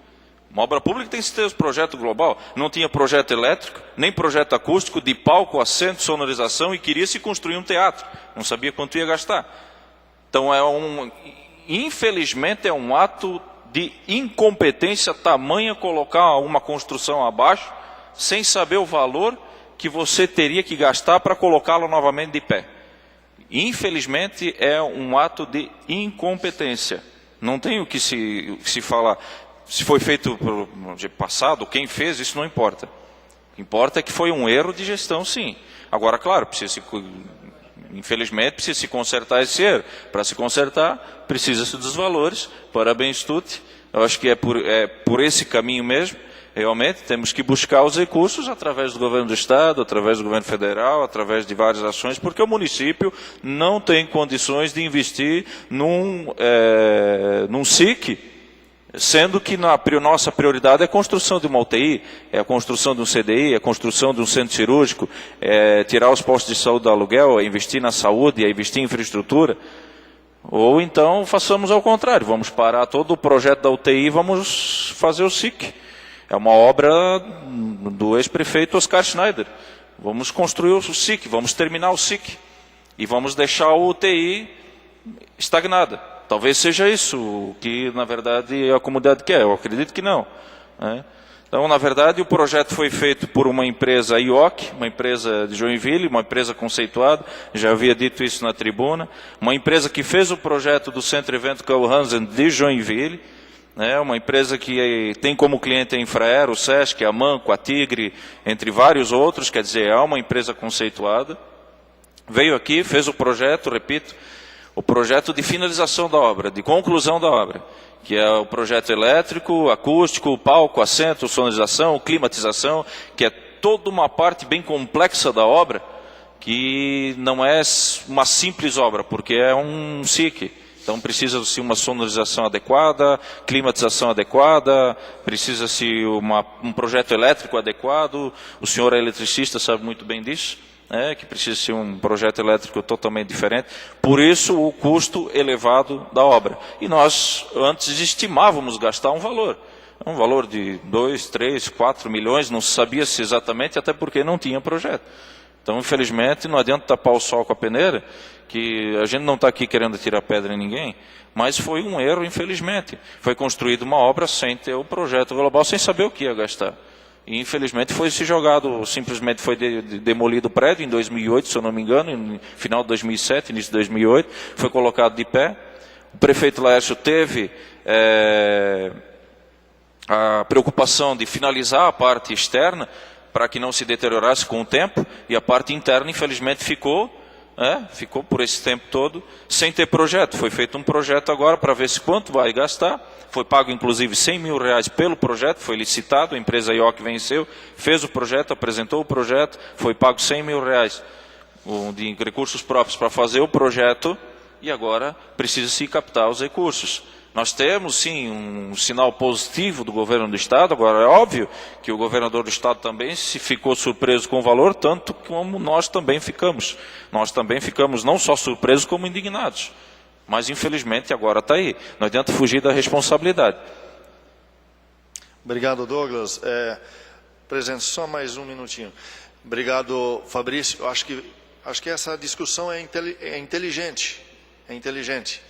Uma obra pública tem que ter um projeto global. Não tinha projeto elétrico, nem projeto acústico, de palco, assento, sonorização, e queria se construir um teatro. Não sabia quanto ia gastar. Então, infelizmente, é um ato de incompetência tamanha colocar uma construção abaixo, sem saber o valor que você teria que gastar para colocá-lo novamente de pé. Infelizmente, é um ato de incompetência. Não tem o que se falar. Se foi feito pelo passado, quem fez, isso não importa. O que importa é que foi um erro de gestão, sim. Agora, claro, infelizmente, precisa se consertar esse erro. Para se consertar, precisa-se dos valores. Parabéns, Tuti. Eu acho que é por esse caminho mesmo. Realmente, temos que buscar os recursos através do governo do Estado, através do governo federal, através de várias ações, porque o município não tem condições de investir num SIC, sendo que nossa prioridade é a construção de uma UTI, é a construção de um CDI, é a construção de um centro cirúrgico, é tirar os postos de saúde do aluguel, é investir na saúde, é investir em infraestrutura. Ou então façamos ao contrário, vamos parar todo o projeto da UTI e vamos fazer o SIC. É uma obra do ex-prefeito Oscar Schneider. Vamos construir o SIC, vamos terminar o SIC e vamos deixar a UTI estagnada. Talvez seja isso o que, na verdade, a comunidade quer. Eu acredito que não. Né? Então, na verdade, o projeto foi feito por uma empresa IOC, uma empresa de Joinville, uma empresa conceituada, já havia dito isso na tribuna, uma empresa que fez o projeto do Centro Evento Carl Hansen de Joinville, né? Uma empresa que tem como cliente a Infraero, o Sesc, a Manco, a Tigre, entre vários outros, quer dizer, é uma empresa conceituada. Veio aqui, fez o projeto, repito, o projeto de finalização da obra, de conclusão da obra, que é o projeto elétrico, acústico, palco, assento, sonorização, climatização, que é toda uma parte bem complexa da obra, que não é uma simples obra, porque é um SIC. Então precisa-se uma sonorização adequada, climatização adequada, precisa-se um projeto elétrico adequado. O senhor é eletricista, sabe muito bem disso, que precisa ser um projeto elétrico totalmente diferente. Por isso o custo elevado da obra. E nós antes estimávamos gastar um valor de 2, 3, 4 milhões, não sabia-se exatamente, até porque não tinha projeto. Então, infelizmente, não adianta tapar o sol com a peneira, que a gente não está aqui querendo tirar pedra em ninguém, mas foi um erro, infelizmente. Foi construída uma obra sem ter o projeto global, sem saber o que ia gastar. E, infelizmente, foi se jogado, simplesmente foi demolido o prédio em 2008, se eu não me engano, no final de 2007, início de 2008, foi colocado de pé. O prefeito Laércio teve a preocupação de finalizar a parte externa, para que não se deteriorasse com o tempo, e a parte interna, infelizmente, ficou por esse tempo todo sem ter projeto. Foi feito um projeto agora para ver se quanto vai gastar. Foi pago, inclusive, R$100 mil pelo projeto, foi licitado, a empresa IOC venceu, fez o projeto, apresentou o projeto, foi pago R$100 mil de recursos próprios para fazer o projeto, e agora precisa-se captar os recursos. Nós temos, sim, um sinal positivo do governo do Estado. Agora, é óbvio que o governador do Estado também se ficou surpreso com o valor, tanto como nós também ficamos. Nós também ficamos não só surpresos, como indignados. Mas, infelizmente, agora está aí. Não adianta fugir da responsabilidade. Obrigado, Douglas. Presidente, só mais um minutinho. Obrigado, Fabrício. Acho que essa discussão é inteligente. É inteligente.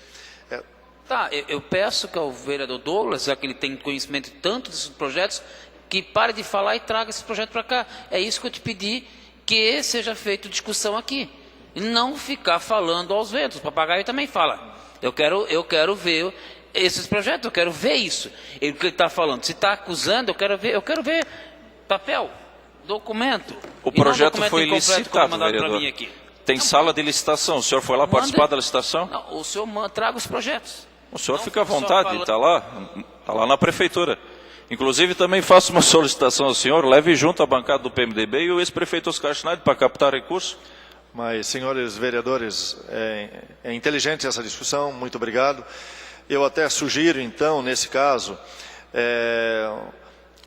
Tá, eu peço que ao vereador Douglas, já que ele tem conhecimento tanto desses projetos, que pare de falar e traga esse projeto para cá. É isso que eu te pedi, que seja feita discussão aqui. E não ficar falando aos ventos. O papagaio também fala. Eu quero ver esses projetos, eu quero ver isso. O que ele está falando, se está acusando, eu quero ver papel, documento. O projeto foi licitado, vereador. Tem sala de licitação. O senhor foi lá participar da licitação? Não, o senhor traga os projetos. O senhor fica à vontade, está lá na prefeitura. Inclusive, também faço uma solicitação ao senhor, leve junto a bancada do PMDB e o ex-prefeito Oscar Schneider para captar recursos. Mas, senhores vereadores, é inteligente essa discussão, muito obrigado. Eu até sugiro, então, nesse caso,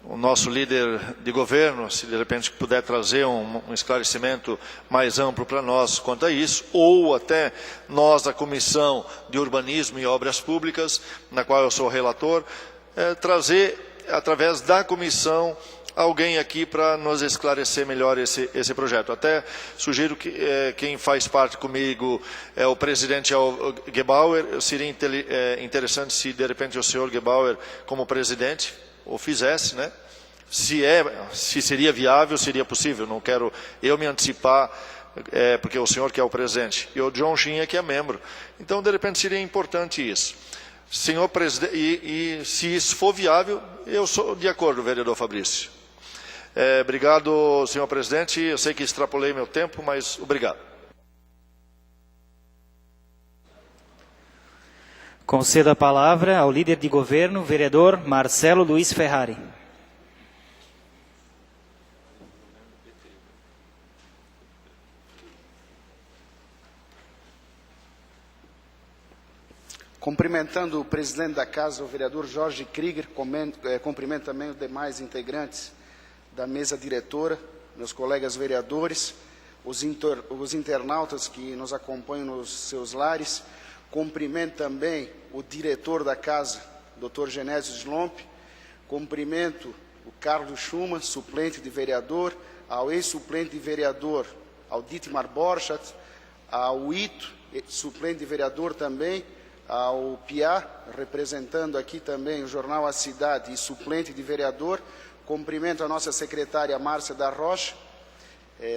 o nosso líder de governo, se de repente puder trazer um esclarecimento mais amplo para nós quanto a isso, ou até nós da Comissão de Urbanismo e Obras Públicas, na qual eu sou relator, trazer, através da comissão, alguém aqui para nos esclarecer melhor esse projeto. Até sugiro que quem faz parte comigo é o presidente Gebauer. Seria interessante se, de repente, o senhor Gebauer, como presidente, o fizesse, né? Se seria viável, seria possível. Não quero eu me antecipar, porque o senhor que é o presidente e o John Chinha que é membro. Então, de repente, seria importante isso. Senhor presidente, e se isso for viável, eu sou de acordo, vereador Fabrício. Obrigado, senhor presidente. Eu sei que extrapolei meu tempo, mas obrigado. Concedo a palavra ao líder de governo, vereador Marcelo Luiz Ferrari. Cumprimentando o presidente da Casa, o vereador Jorge Krieger, cumprimento também os demais integrantes da mesa diretora, meus colegas vereadores, os internautas que nos acompanham nos seus lares. Cumprimento também o diretor da Casa, Dr. Genésio Slomp. Cumprimento o Carlos Schumann, suplente de vereador, ao ex-suplente de vereador, ao Dietmar Borchardt, ao Ito, suplente de vereador também, ao Piá, representando aqui também o jornal A Cidade e suplente de vereador. Cumprimento a nossa secretária Márcia da Rocha,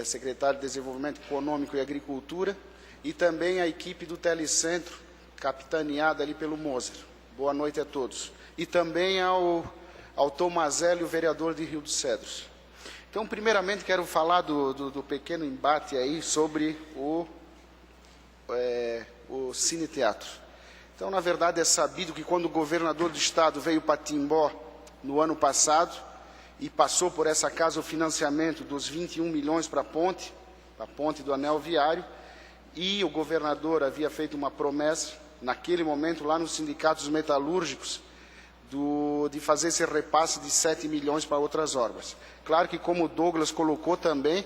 secretária de Desenvolvimento Econômico e Agricultura, e também a equipe do Telecentro, capitaneada ali pelo Moser. Boa noite a todos. E também ao Tomazelli, o vereador de Rio dos Cedros. Então, primeiramente, quero falar do pequeno embate aí sobre o Cine Teatro. Então, na verdade, é sabido que quando o governador do estado veio para Timbó no ano passado e passou por essa casa o financiamento dos 21 milhões para a ponte do anel viário, e o governador havia feito uma promessa, naquele momento, lá nos sindicatos metalúrgicos, de fazer esse repasse de 7 milhões para outras obras. Claro que, como o Douglas colocou também,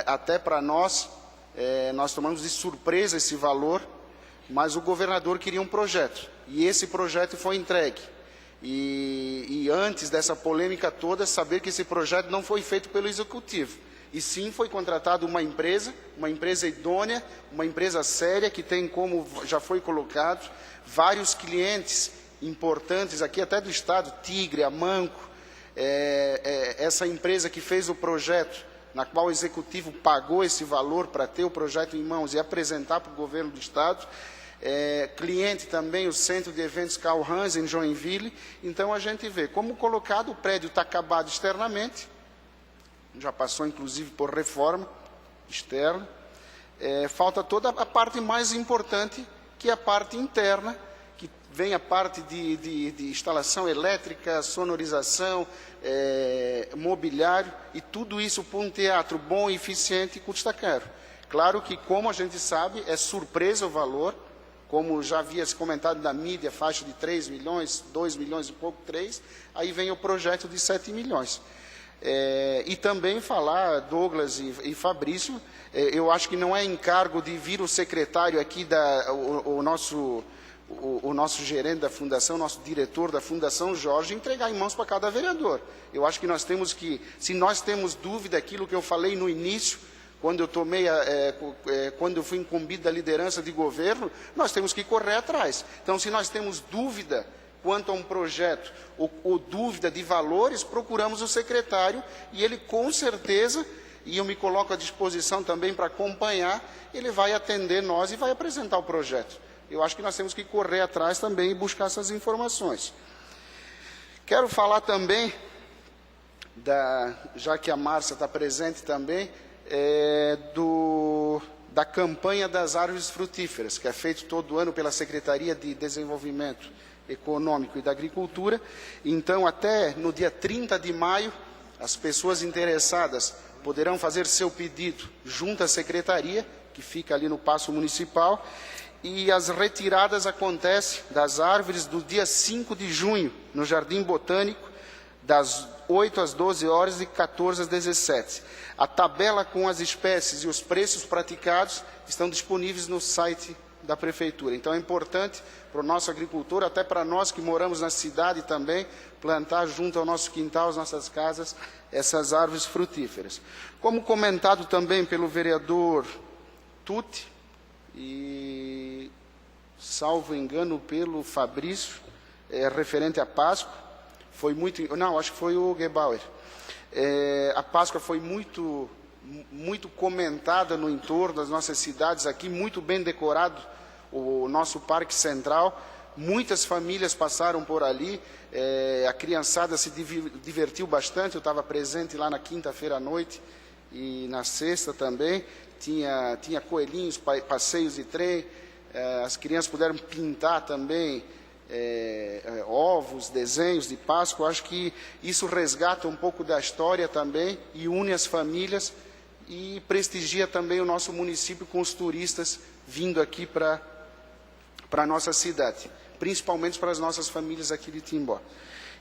até para nós, nós tomamos de surpresa esse valor, mas o governador queria um projeto, e esse projeto foi entregue. E antes dessa polêmica toda, saber que esse projeto não foi feito pelo Executivo, e sim foi contratada uma empresa idônea, uma empresa séria, que tem, como já foi colocado, vários clientes importantes aqui, até do Estado, Tigre, Amanco, essa empresa que fez o projeto, na qual o Executivo pagou esse valor para ter o projeto em mãos e apresentar para o governo do Estado. Cliente também, o Centro de Eventos Karl Hans, em Joinville. Então, a gente vê, como colocado, o prédio está acabado externamente, já passou, inclusive, por reforma externa. Falta toda a parte mais importante, que é a parte interna, que vem a parte de instalação elétrica, sonorização, mobiliário, e tudo isso para um teatro bom e eficiente custa caro. Claro que, como a gente sabe, é surpresa o valor, como já havia se comentado na mídia, faixa de 3 milhões, 2 milhões e pouco, 3, aí vem o projeto de 7 milhões. E também falar, Douglas e Fabrício, eu acho que não é encargo de vir o secretário aqui, o nosso gerente da Fundação, nosso diretor da Fundação, Jorge, entregar em mãos para cada vereador. Eu acho que nós temos que, se nós temos dúvida, aquilo que eu falei no início, quando eu fui incumbido da liderança de governo, nós temos que correr atrás. Então, se nós temos dúvida quanto a um projeto, ou dúvida de valores, procuramos o secretário, e ele, com certeza, e eu me coloco à disposição também para acompanhar, ele vai atender nós e vai apresentar o projeto. Eu acho que nós temos que correr atrás também e buscar essas informações. Quero falar também, já que a Márcia está presente também, da campanha das árvores frutíferas, que é feito todo ano pela Secretaria de Desenvolvimento Econômico e da Agricultura. Então, até no dia 30 de maio, as pessoas interessadas poderão fazer seu pedido junto à Secretaria, que fica ali no Paço Municipal, e as retiradas acontecem das árvores do dia 5 de junho, no Jardim Botânico, das 8 às 12 horas e 14 às 17. A tabela com as espécies e os preços praticados estão disponíveis no site da Prefeitura. Então, é importante para o nosso agricultor, até para nós que moramos na cidade também, plantar junto ao nosso quintal, às nossas casas, essas árvores frutíferas. Como comentado também pelo vereador Tutti, e, salvo engano, pelo Fabrício, referente à Páscoa, foi muito... Não, acho que foi o Gebauer. A Páscoa foi muito comentada no entorno das nossas cidades aqui, muito bem decorado o nosso Parque Central. Muitas famílias passaram por ali, a criançada se divertiu bastante. Eu estava presente lá na quinta-feira à noite e na sexta também. Tinha coelhinhos, passeios de trem, as crianças puderam pintar também ovos, desenhos de Páscoa. Acho que isso resgata um pouco da história também e une as famílias e prestigia também o nosso município com os turistas vindo aqui para a nossa cidade, principalmente para as nossas famílias aqui de Timbó.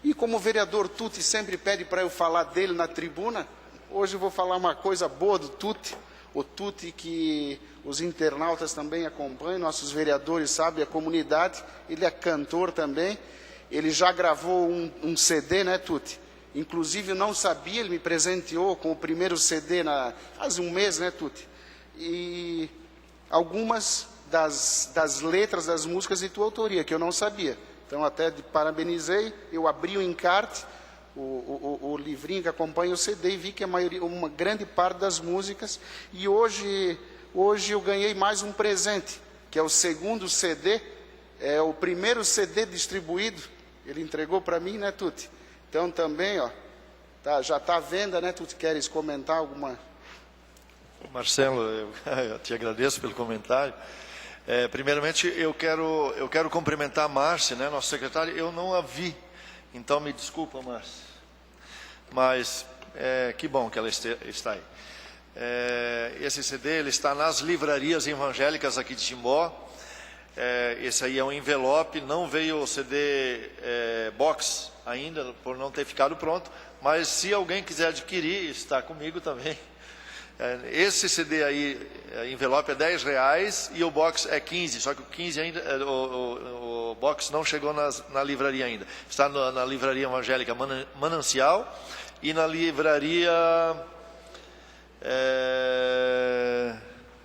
E como o vereador Tutti sempre pede para eu falar dele na tribuna, hoje eu vou falar uma coisa boa do Tutti. O Tutti, que os internautas também acompanham, nossos vereadores sabem, a comunidade, ele é cantor também, ele já gravou um CD, né, Tutti? Inclusive, eu não sabia, ele me presenteou com o primeiro CD faz um mês, né, Tutti? E algumas das letras das músicas de tua autoria, que eu não sabia. Então, até parabenizei, eu abri o encarte, o livrinho que acompanha o CD, e vi que uma grande parte das músicas. E hoje eu ganhei mais um presente, que é o segundo CD, é o primeiro CD distribuído, ele entregou para mim, né, Tutti? Então também, ó, já está à venda, né, Tutti? Queres comentar alguma? Marcelo, eu te agradeço pelo comentário. Primeiramente, eu quero cumprimentar a Márcia, né, nossa secretária. Eu não a vi, então me desculpa, Márcia. Mas que bom que ela está aí. Esse CD ele está nas livrarias evangélicas aqui de Timbó. Esse aí é um envelope, não veio o CD box ainda, por não ter ficado pronto. Mas se alguém quiser adquirir, está comigo também. Esse CD aí, envelope é R$10 e o box é 15, só que o 15 ainda, o box não chegou na livraria ainda. Está na livraria evangélica Manancial e na livraria...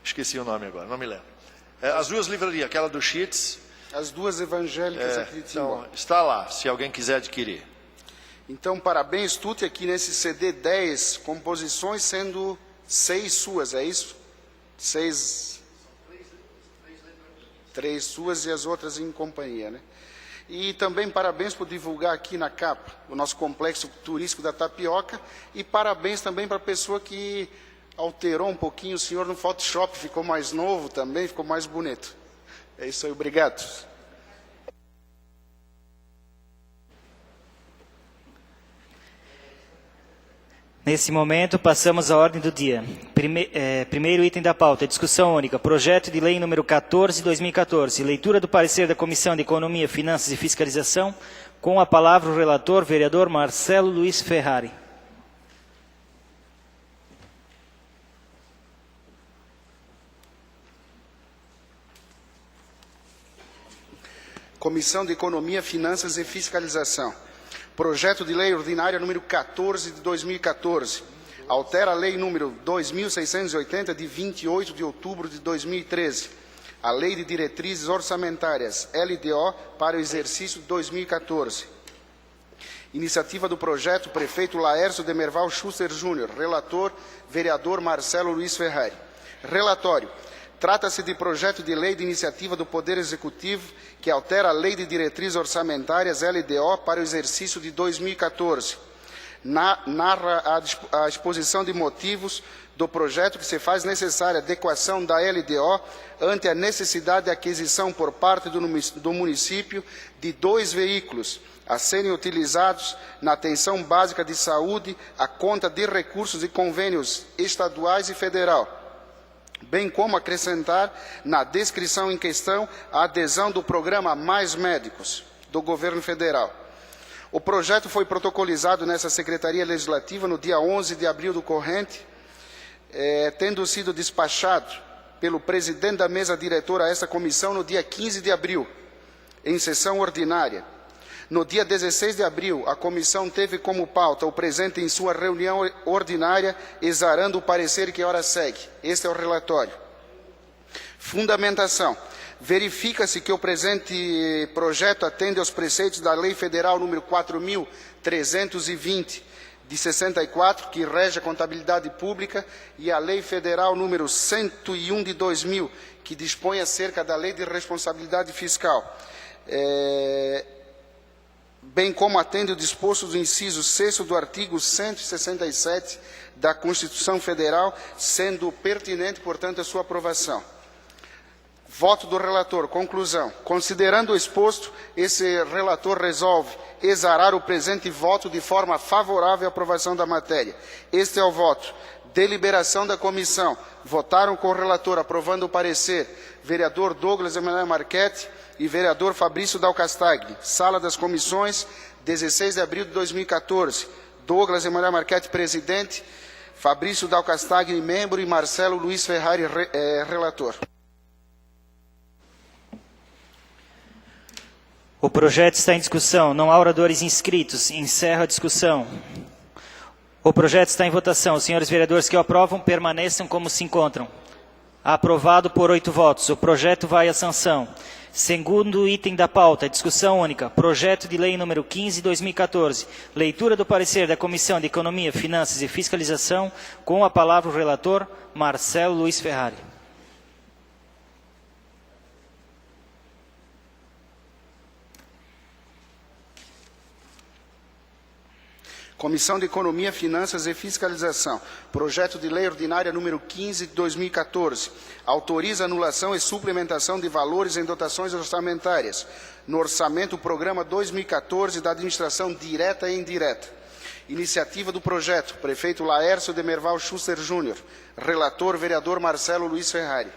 esqueci o nome agora, não me lembro. As duas livrarias, aquela do Chits. As duas evangélicas aqui de Timbó. Então, está lá, se alguém quiser adquirir. Então, parabéns, Tuti, aqui nesse CD 10 composições, sendo 6 suas, é isso? 6... 3 suas e as outras em companhia, né? E também parabéns por divulgar aqui na capa o nosso complexo turístico da Tapioca, e parabéns também para a pessoa que alterou um pouquinho o senhor no Photoshop, ficou mais novo também, ficou mais bonito. É isso aí, obrigado. Nesse momento, passamos à ordem do dia. Primeiro item da pauta, discussão única, projeto de lei número 14/2014, leitura do parecer da Comissão de Economia, Finanças e Fiscalização, com a palavra o relator, vereador Marcelo Luiz Ferrari. Comissão de Economia, Finanças e Fiscalização. Projeto de Lei Ordinária número 14 de 2014. Altera a Lei número 2.680 de 28 de outubro de 2013. A Lei de Diretrizes Orçamentárias, LDO, para o exercício de 2014. Iniciativa do projeto, prefeito Laércio Demerval Schuster Júnior. Relator, vereador Marcelo Luiz Ferrari. Relatório. Trata-se de projeto de lei de iniciativa do Poder Executivo que altera a Lei de Diretrizes Orçamentárias, LDO, para o exercício de 2014. Narra a exposição de motivos do projeto que se faz necessária a adequação da LDO ante a necessidade de aquisição por parte do município de 2 veículos a serem utilizados na atenção básica de saúde à conta de recursos e convênios estaduais e federal, bem como acrescentar na descrição em questão a adesão do programa Mais Médicos do Governo Federal. O projeto foi protocolizado nessa Secretaria Legislativa no dia 11 de abril do corrente, tendo sido despachado pelo presidente da mesa diretora a essa comissão no dia 15 de abril, em sessão ordinária. No dia 16 de abril, a comissão teve como pauta o presente em sua reunião ordinária, exarando o parecer que ora segue. Este é o relatório. Fundamentação. Verifica-se que o presente projeto atende aos preceitos da Lei Federal número 4.320, de 64, que rege a contabilidade pública, e a Lei Federal número 101 de 2000, que dispõe acerca da Lei de Responsabilidade Fiscal. Bem como atende o disposto do inciso 6º do artigo 167 da Constituição Federal, sendo pertinente, portanto, a sua aprovação. Voto do relator. Conclusão. Considerando o exposto, esse relator resolve exarar o presente voto de forma favorável à aprovação da matéria. Este é o voto. Deliberação da comissão. Votaram com o relator, aprovando o parecer, vereador Douglas Emanuel Marchetti e vereador Fabrício Dalcastagni. Sala das Comissões, 16 de abril de 2014. Douglas Emanuel Marchetti, presidente. Fabrício Dalcastagni, membro. E Marcelo Luiz Ferrari, relator. O projeto está em discussão. Não há oradores inscritos. Encerro a discussão. O projeto está em votação. Os senhores vereadores que o aprovam permaneçam como se encontram. Aprovado por 8 votos. O projeto vai à sanção. Segundo item da pauta, discussão única. Projeto de lei número 15/2014. Leitura do parecer da Comissão de Economia, Finanças e Fiscalização. Com a palavra o relator, Marcelo Luiz Ferrari. Comissão de Economia, Finanças e Fiscalização. Projeto de Lei Ordinária número 15 de 2014. Autoriza anulação e suplementação de valores em dotações orçamentárias no orçamento Programa 2014 da Administração Direta e Indireta. Iniciativa do projeto, prefeito Laércio Demerval Schuster Júnior. Relator, vereador Marcelo Luiz Ferrari.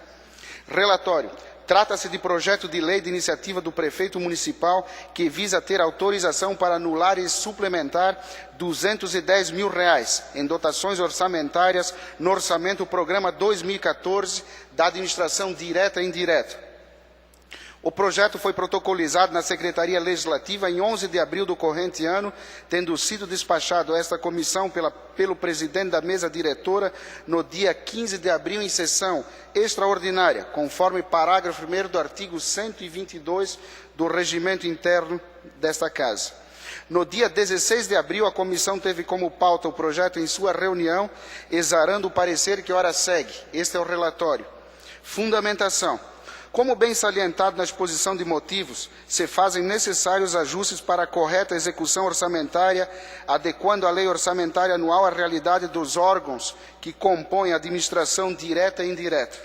Relatório. Trata-se de projeto de lei de iniciativa do prefeito municipal que visa ter autorização para anular e suplementar R$210 mil em dotações orçamentárias no orçamento Programa 2014 da Administração Direta e Indireta. O projeto foi protocolizado na Secretaria Legislativa em 11 de abril do corrente ano, tendo sido despachado a esta comissão pelo presidente da mesa diretora no dia 15 de abril em sessão extraordinária, conforme parágrafo 1º do artigo 122 do regimento interno desta Casa. No dia 16 de abril, a comissão teve como pauta o projeto em sua reunião, exarando o parecer que ora segue. Este é o relatório. Fundamentação. Como bem salientado na exposição de motivos, se fazem necessários ajustes para a correta execução orçamentária, adequando a lei orçamentária anual à realidade dos órgãos que compõem a administração direta e indireta.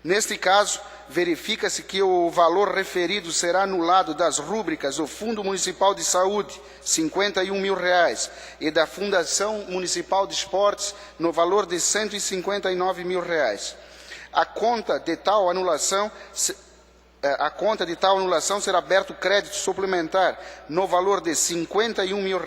Neste caso, verifica-se que o valor referido será anulado das rúbricas do Fundo Municipal de Saúde, R$51 mil, e da Fundação Municipal de Esportes, no valor de R$159 mil. A conta de tal anulação será aberto crédito suplementar no valor de R$51 mil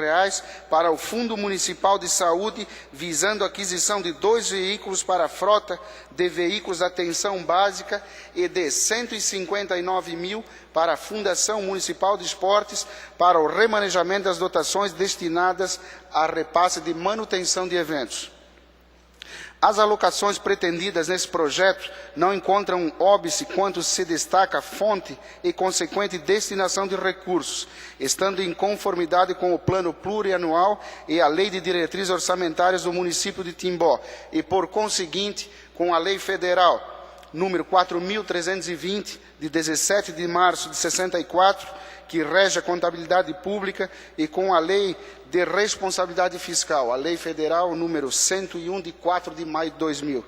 para o Fundo Municipal de Saúde, visando a aquisição de 2 veículos para a frota de veículos de atenção básica e de R$159 mil para a Fundação Municipal de Esportes para o remanejamento das dotações destinadas a repasse de manutenção de eventos. As alocações pretendidas nesse projeto não encontram óbice quanto se destaca a fonte e consequente destinação de recursos, estando em conformidade com o plano plurianual e a lei de diretrizes orçamentárias do município de Timbó e, por conseguinte, com a lei federal número 4.320, de 17 de março de 64, que rege a contabilidade pública, e com a lei de responsabilidade fiscal, a lei federal número 101, de 4 de maio de 2000.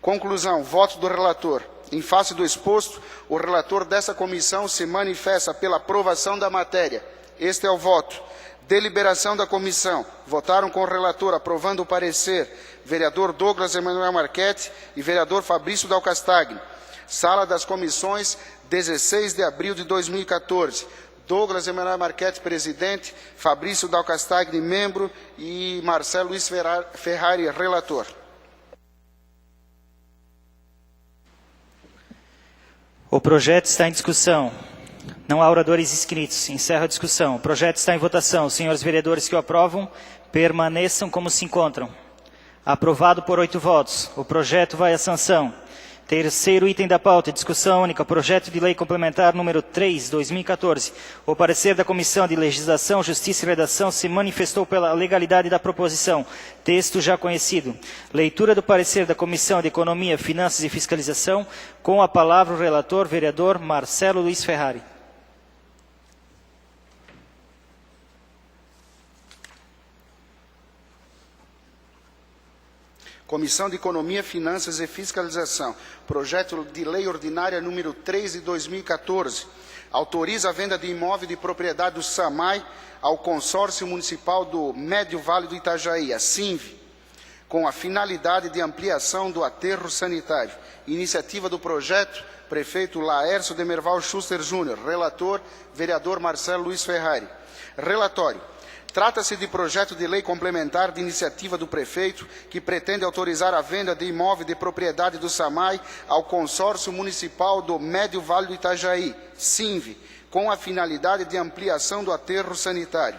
Conclusão, voto do relator. Em face do exposto, o relator dessa comissão se manifesta pela aprovação da matéria. Este é o voto. Deliberação da comissão. Votaram com o relator, aprovando o parecer, vereador Douglas Emanuel Marchetti e vereador Fabrício Dal Castagno. Sala das Comissões, 16 de abril de 2014. Douglas Emanuel Marchetti, presidente, Fabrício Dal Castagno, membro, e Marcelo Luiz Ferrari, relator. O projeto está em discussão. Não há oradores inscritos. Encerro a discussão. O projeto está em votação. Os senhores vereadores que o aprovam, permaneçam como se encontram. Aprovado por 8 votos. O projeto vai à sanção. Terceiro item da pauta, discussão única, projeto de lei complementar número 3, 2014. O parecer da Comissão de Legislação, Justiça e Redação se manifestou pela legalidade da proposição. Texto já conhecido. Leitura do parecer da Comissão de Economia, Finanças e Fiscalização. Com a palavra o relator, vereador Marcelo Luiz Ferrari. Comissão de Economia, Finanças e Fiscalização. Projeto de Lei Ordinária número 3 de 2014. Autoriza a venda de imóvel de propriedade do SAMAI ao Consórcio Municipal do Médio Vale do Itajaí, a SINV, com a finalidade de ampliação do aterro sanitário. Iniciativa do projeto, prefeito Laércio Demerval Schuster Júnior. Relator, vereador Marcelo Luiz Ferrari. Relatório. Trata-se de projeto de lei complementar de iniciativa do prefeito que pretende autorizar a venda de imóvel de propriedade do SAMAI ao Consórcio Municipal do Médio Vale do Itajaí, SINV, com a finalidade de ampliação do aterro sanitário.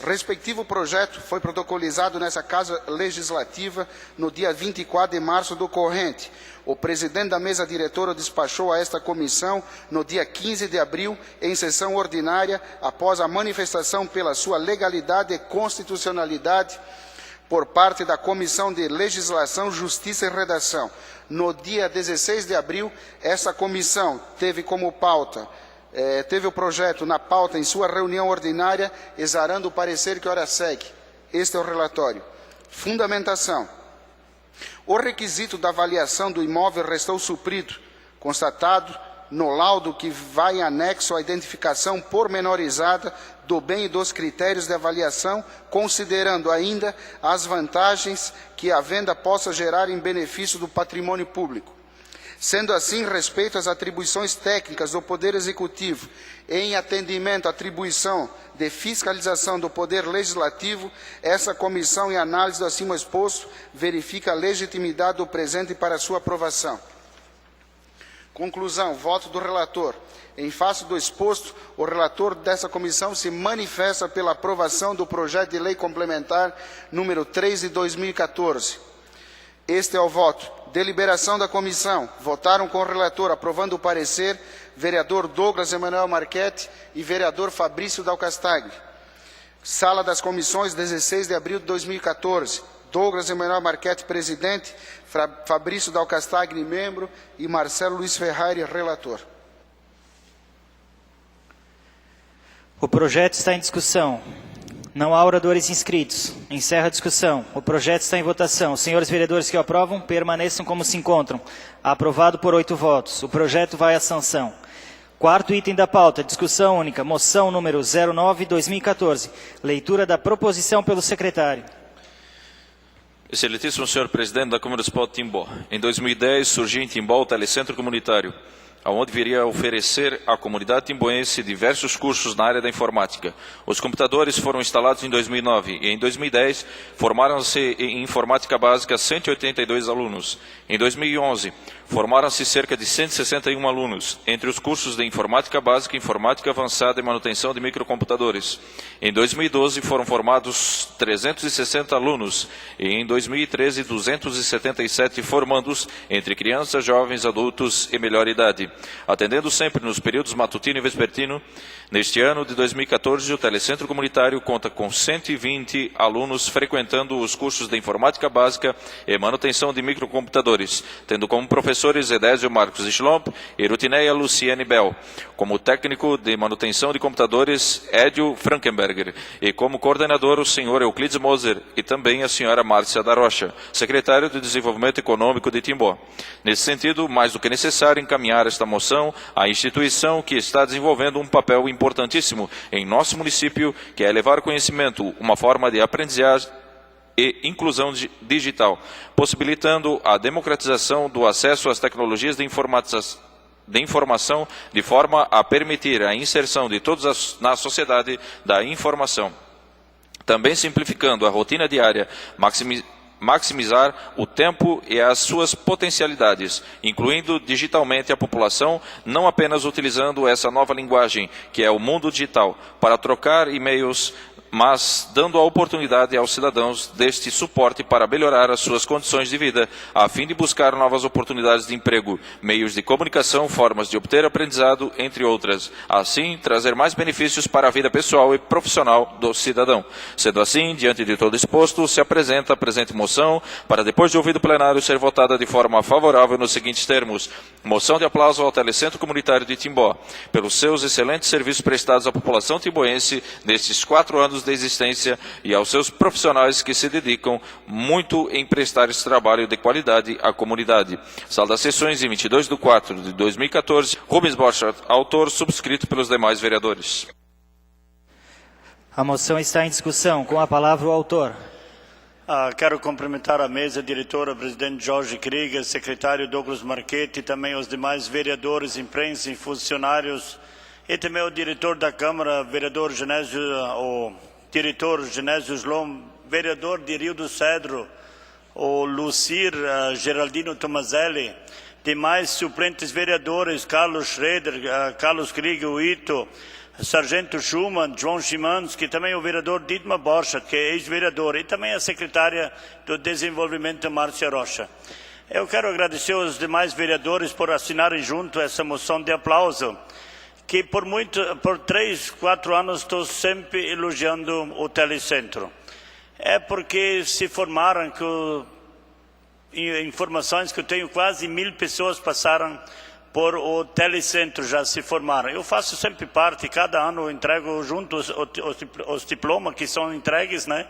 Respectivo projeto foi protocolizado nessa Casa Legislativa no dia 24 de março do corrente. O presidente da mesa diretora despachou a esta comissão no dia 15 de abril, em sessão ordinária, após a manifestação pela sua legalidade e constitucionalidade por parte da Comissão de Legislação, Justiça e Redação. No dia 16 de abril, essa comissão teve como pauta teve o projeto na pauta em sua reunião ordinária, exarando o parecer que ora segue. Este é o relatório. Fundamentação. O requisito da avaliação do imóvel restou suprido, constatado no laudo que vai em anexo à identificação pormenorizada do bem e dos critérios de avaliação, considerando ainda as vantagens que a venda possa gerar em benefício do patrimônio público. Sendo assim, respeito às atribuições técnicas do Poder Executivo, em atendimento à atribuição de fiscalização do Poder Legislativo, essa comissão, em análise do acima exposto, verifica a legitimidade do presente para sua aprovação. Conclusão, voto do relator. Em face do exposto, o relator dessa comissão se manifesta pela aprovação do projeto de lei complementar número 3 de 2014. Este é o voto. Deliberação da comissão. Votaram com o relator, aprovando o parecer, vereador Douglas Emanuel Marchetti e vereador Fabrício Dalcastagli. Sala das comissões, 16 de abril de 2014. Douglas Emanuel Marchetti, presidente, Fabrício Dalcastagli, membro, e Marcelo Luiz Ferrari, relator. O projeto está em discussão. Não há oradores inscritos. Encerra a discussão. O projeto está em votação. Os senhores vereadores que o aprovam, permaneçam como se encontram. Aprovado por 8 votos. O projeto vai à sanção. Quarto item da pauta, discussão única, moção número 09/2014. Leitura da proposição pelo secretário. Excelentíssimo senhor presidente da Câmara Municipal de Timbó, em 2010 surgiu em Timbó o Telecentro Comunitário, onde viria a oferecer à comunidade timboense diversos cursos na área da informática. Os computadores foram instalados em 2009 e em 2010 formaram-se em informática básica 182 alunos. Em 2011, formaram-se cerca de 161 alunos, entre os cursos de informática básica, informática avançada e manutenção de microcomputadores. Em 2012, foram formados 360 alunos e em 2013, 277 formandos entre crianças, jovens, adultos e melhor idade. Atendendo sempre nos períodos matutino e vespertino, neste ano de 2014, o Telecentro Comunitário conta com 120 alunos frequentando os cursos de informática básica e manutenção de microcomputadores, tendo como professores Edésio Marcos Schlomp e Rutineia Luciane Bell, como técnico de manutenção de computadores Edio Frankenberger e como coordenador o senhor Euclides Moser e também a senhora Márcia da Rocha, secretário de Desenvolvimento Econômico de Timbó. Nesse sentido, mais do que necessário encaminhar esta moção à instituição que está desenvolvendo um papel importantíssimo em nosso município, que é levar conhecimento, uma forma de aprendizagem e inclusão digital, possibilitando a democratização do acesso às tecnologias de informação de forma a permitir a inserção de todos na sociedade da informação. Também simplificando a rotina diária, maximizar o tempo e as suas potencialidades, incluindo digitalmente a população, não apenas utilizando essa nova linguagem, que é o mundo digital, para trocar e-mails, mas dando a oportunidade aos cidadãos deste suporte para melhorar as suas condições de vida, a fim de buscar novas oportunidades de emprego, meios de comunicação, formas de obter aprendizado, entre outras. Assim, trazer mais benefícios para a vida pessoal e profissional do cidadão. Sendo assim, diante de todo exposto, se apresenta a presente moção para, depois de ouvido o plenário, ser votada de forma favorável nos seguintes termos. Moção de aplauso ao Telecentro Comunitário de Timbó, pelos seus excelentes serviços prestados à população timboense nestes 4 anos de existência e aos seus profissionais que se dedicam muito em prestar esse trabalho de qualidade à comunidade. Sala das sessões em 22/4/2014, Rubens Borchardt, autor, subscrito pelos demais vereadores. A moção está em discussão. Com a palavra o autor. Quero cumprimentar a mesa, diretora, presidente Jorge Krieger, secretário Douglas Marchetti, e também os demais vereadores, imprensa e funcionários, e também o diretor da Câmara, vereador Genésio, o diretor Genésio Slom, vereador de Rio do Cedro, o Lucir Geraldino Tomazelli, demais suplentes vereadores, Carlos Schroeder, Carlos Krieger, o Ito, Sargento Schumann, João Szymanski, também o vereador Dietmar Borchardt, que é ex-vereador, e também a secretária do Desenvolvimento, Márcia Rocha. Eu quero agradecer aos demais vereadores por assinarem junto essa moção de aplauso, que por 3, 4 anos estou sempre elogiando o Telecentro. É porque se formaram, informações que eu tenho, quase 1000 pessoas passaram por o telecentro já se formaram. Eu faço sempre parte, cada ano eu entrego juntos os diplomas que são entregues, né?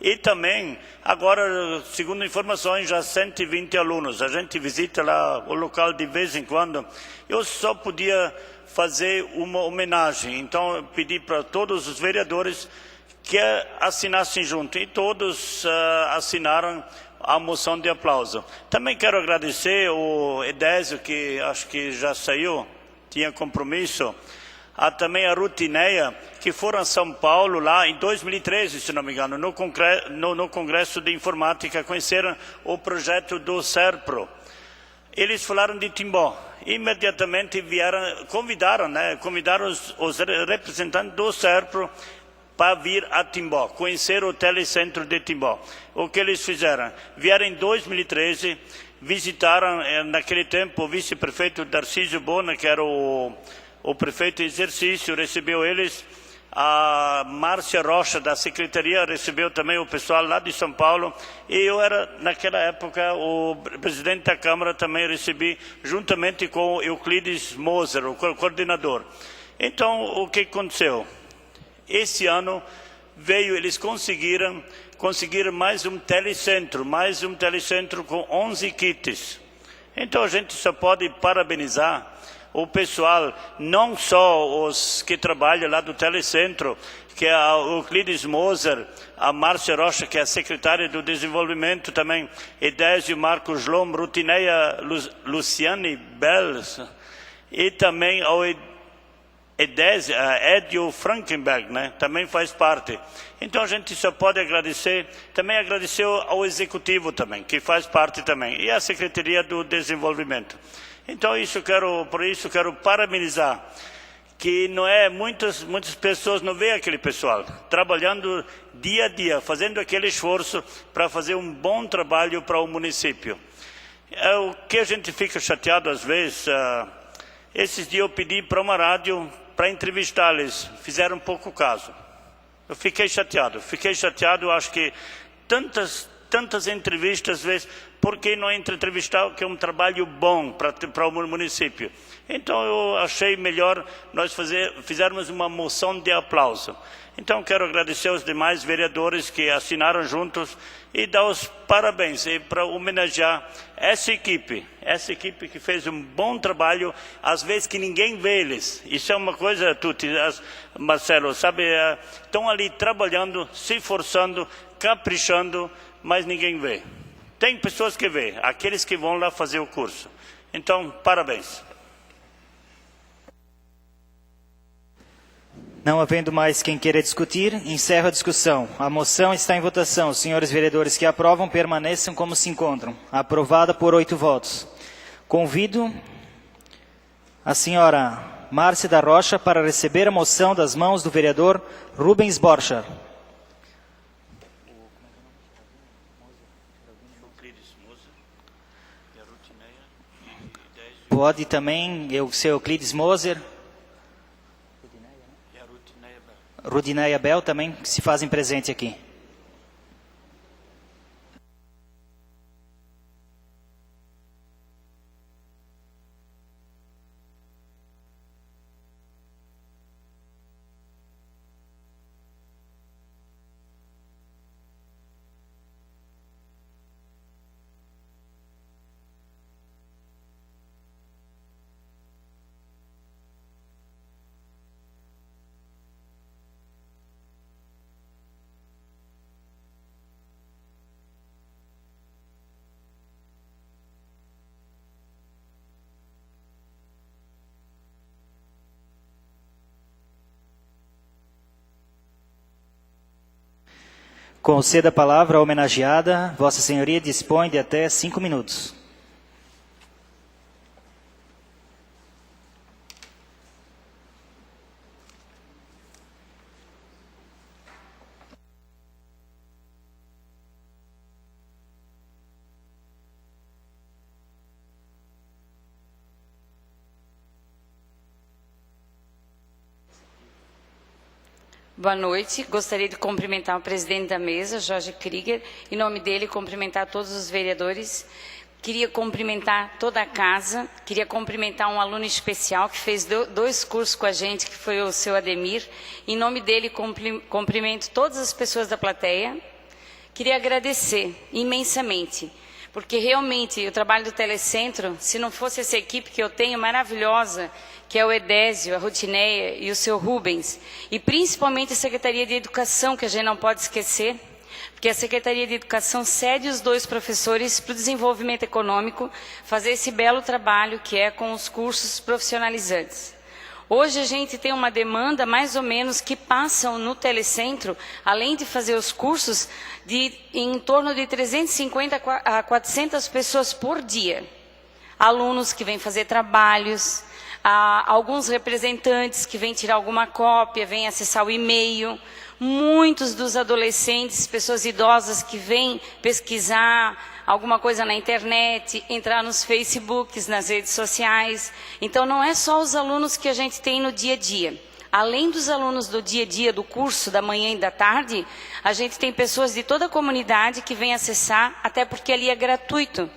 E também, agora, segundo informações, já 120 alunos. A gente visita lá o local de vez em quando. Eu só podia fazer uma homenagem. Então, eu pedi para todos os vereadores que assinassem junto. E todos assinaram a moção de aplauso. Também quero agradecer o Edésio, que acho que já saiu, tinha compromisso. Também a Rutineia, que foram a São Paulo lá em 2013, se não me engano, no Congresso de Informática, conheceram o projeto do SERPRO. Eles falaram de Timbó. Imediatamente convidaram os representantes do SERPRO para vir a Timbó, conhecer o telecentro de Timbó. O que eles fizeram? Vieram em 2013, visitaram, naquele tempo, o vice-prefeito Darcísio Bona, que era o prefeito em exercício, recebeu eles. A Márcia Rocha, da Secretaria, recebeu também o pessoal lá de São Paulo. E eu era, naquela época, o presidente da Câmara, também recebi, juntamente com o Euclides Moser, o coordenador. Então, o que aconteceu? Esse ano eles conseguiram mais um telecentro com 11 kits. Então a gente só pode parabenizar o pessoal, não só os que trabalham lá do telecentro, que é o Euclides Moser, a Márcia Rocha, que é a secretária do Desenvolvimento também, Edésio Marcos Lom, Rutineia Luciane Bells, e também ao Edio Frankenberg, né? Também faz parte. Então a gente só pode agradecer, também agradecer ao Executivo também, que faz parte também, e a Secretaria do Desenvolvimento. Então por isso quero parabenizar, que não é muitas pessoas não veem aquele pessoal trabalhando dia a dia, fazendo aquele esforço para fazer um bom trabalho para o município. O que a gente fica chateado às vezes, esses dias eu pedi para uma rádio para entrevistá-los, fizeram pouco caso. Eu fiquei chateado, acho que tantas entrevistas, às vezes, por que não entrevistar, que é um trabalho bom para o município? Então eu achei melhor nós fizermos uma moção de aplauso. Então quero agradecer aos demais vereadores que assinaram juntos e dar os parabéns para homenagear essa equipe que fez um bom trabalho, às vezes que ninguém vê eles. Isso é uma coisa, Tuti, Marcelo, sabe, estão ali trabalhando, se esforçando, caprichando, mas ninguém vê. Tem pessoas que vê, aqueles que vão lá fazer o curso. Então, parabéns. Não havendo mais quem queira discutir, encerro a discussão. A moção está em votação. Os senhores vereadores que aprovam permaneçam como se encontram. Aprovada por 8 votos. Convido a senhora Márcia da Rocha para receber a moção das mãos do vereador Rubens Borchar. Pode também o seu Euclides Moser. Rudineia Bel também se fazem presente aqui. Conceda a palavra à homenageada. Vossa Senhoria dispõe de até 5 minutos. Boa noite. Gostaria de cumprimentar o presidente da mesa, Jorge Krieger, em nome dele cumprimentar todos os vereadores Queria cumprimentar toda a casa, queria cumprimentar um aluno especial que fez 2 cursos com a gente, que foi o seu Ademir. Em nome dele, cumprimento todas as pessoas da plateia. Queria agradecer imensamente, porque realmente o trabalho do Telecentro, se não fosse essa equipe que eu tenho maravilhosa, que é o Edésio, a Rutineia e o seu Rubens, e principalmente a Secretaria de Educação, que a gente não pode esquecer, porque a Secretaria de Educação cede os 2 professores para o desenvolvimento econômico, fazer esse belo trabalho que é com os cursos profissionalizantes. Hoje a gente tem uma demanda mais ou menos que passam no Telecentro, além de fazer os cursos, em torno de 350 a 400 pessoas por dia. Alunos que vêm fazer trabalhos, alguns representantes que vêm tirar alguma cópia, vêm acessar o e-mail, muitos dos adolescentes, pessoas idosas que vêm pesquisar alguma coisa na internet, entrar nos Facebooks, nas redes sociais. Então não é só os alunos que a gente tem no dia a dia. Além dos alunos do dia a dia do curso, da manhã e da tarde, a gente tem pessoas de toda a comunidade que vêm acessar, até porque ali é gratuito.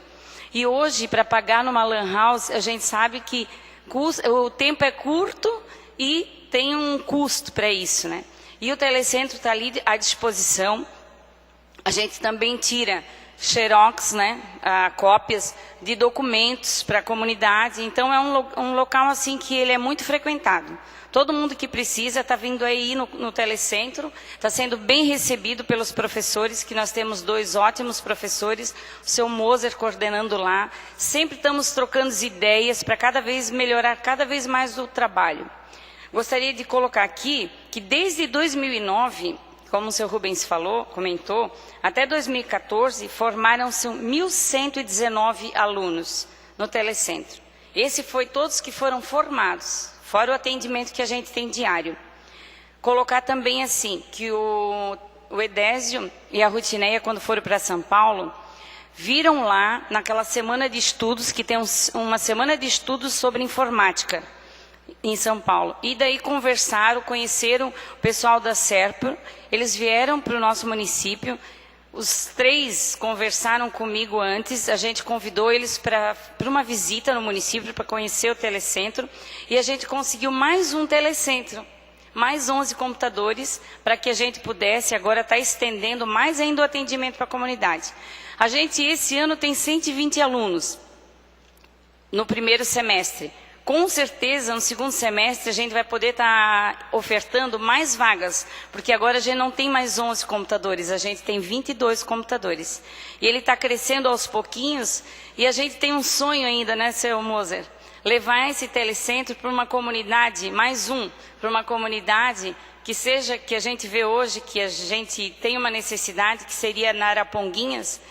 E hoje, para pagar numa lan house, a gente sabe que o tempo é curto e tem um custo para isso, né? E o Telecentro está ali à disposição. A gente também tira xerox, né, cópias de documentos para a comunidade. Então é um local assim que ele é muito frequentado. Todo mundo que precisa está vindo aí no Telecentro, está sendo bem recebido pelos professores, que nós temos 2 ótimos professores, o seu Moser coordenando lá. Sempre estamos trocando ideias para cada vez melhorar cada vez mais o trabalho. Gostaria de colocar aqui que desde 2009, como o seu Rubens comentou, até 2014 formaram-se 1.119 alunos no Telecentro. Esse foi todos que foram formados, fora o atendimento que a gente tem diário. Colocar também assim, que o Edésio e a Rutineia, quando foram para São Paulo, viram lá naquela semana de estudos, que tem uma semana de estudos sobre informática, em São Paulo. E daí conversaram, conheceram o pessoal da SERPR, eles vieram para o nosso município, os 3 conversaram comigo antes, a gente convidou eles para uma visita no município, para conhecer o Telecentro, e a gente conseguiu mais um Telecentro, mais 11 computadores, para que a gente pudesse agora estar estendendo mais ainda o atendimento para a comunidade. A gente, esse ano, tem 120 alunos no primeiro semestre. Com certeza, no segundo semestre, a gente vai poder estar ofertando mais vagas, porque agora a gente não tem mais 11 computadores, a gente tem 22 computadores. E ele está crescendo aos pouquinhos, e a gente tem um sonho ainda, né, seu Moser? Levar esse Telecentro para uma comunidade, para uma comunidade que seja, que a gente vê hoje, que a gente tem uma necessidade, que seria na Araponguinhas.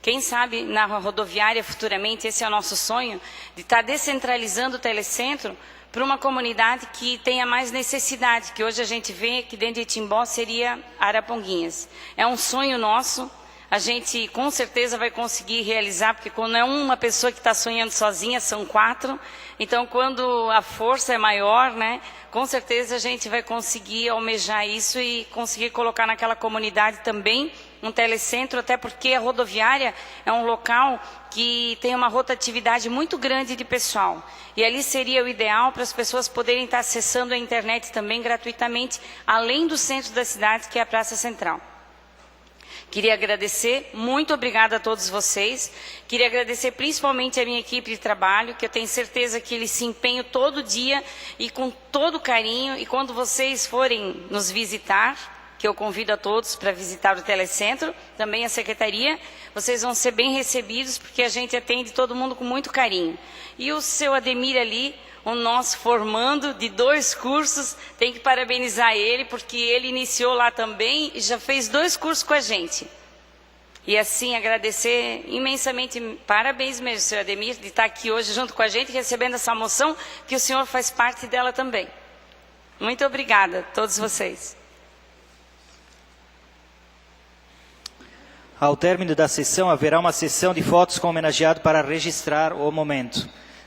Quem sabe na rodoviária futuramente, esse é o nosso sonho, de estar descentralizando o Telecentro para uma comunidade que tenha mais necessidade, que hoje a gente vê que dentro de Timbó seria Araponguinhas. É um sonho nosso, a gente com certeza vai conseguir realizar, porque quando é uma pessoa que está sonhando sozinha, são 4, então quando a força é maior, né, com certeza a gente vai conseguir almejar isso e conseguir colocar naquela comunidade também um Telecentro, até porque a rodoviária é um local que tem uma rotatividade muito grande de pessoal. E ali seria o ideal para as pessoas poderem estar acessando a internet também gratuitamente, além do centro da cidade, que é a Praça Central. Queria agradecer, muito obrigada a todos vocês. Queria agradecer principalmente a minha equipe de trabalho, que eu tenho certeza que eles se empenham todo dia e com todo carinho. E quando vocês forem nos visitar, que eu convido a todos para visitar o Telecentro, também a Secretaria, vocês vão ser bem recebidos, porque a gente atende todo mundo com muito carinho. E o seu Ademir ali, o nosso formando de 2 cursos, tem que parabenizar ele, porque ele iniciou lá também e já fez 2 cursos com a gente. E assim, agradecer imensamente, parabéns mesmo, senhor Ademir, de estar aqui hoje junto com a gente, recebendo essa moção, que o senhor faz parte dela também. Muito obrigada a todos vocês. Ao término da sessão, haverá uma sessão de fotos com o homenageado para registrar o momento.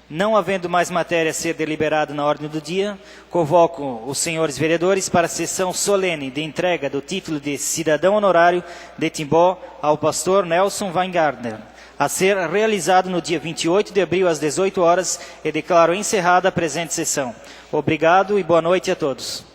Não havendo mais matéria a ser deliberada na ordem do dia, convoco os senhores vereadores para a sessão solene de entrega do título de cidadão honorário de Timbó ao pastor Nelson Weingardner, a ser realizado no dia 28 de abril às 18 horas, e declaro encerrada a presente sessão. Obrigado e boa noite a todos.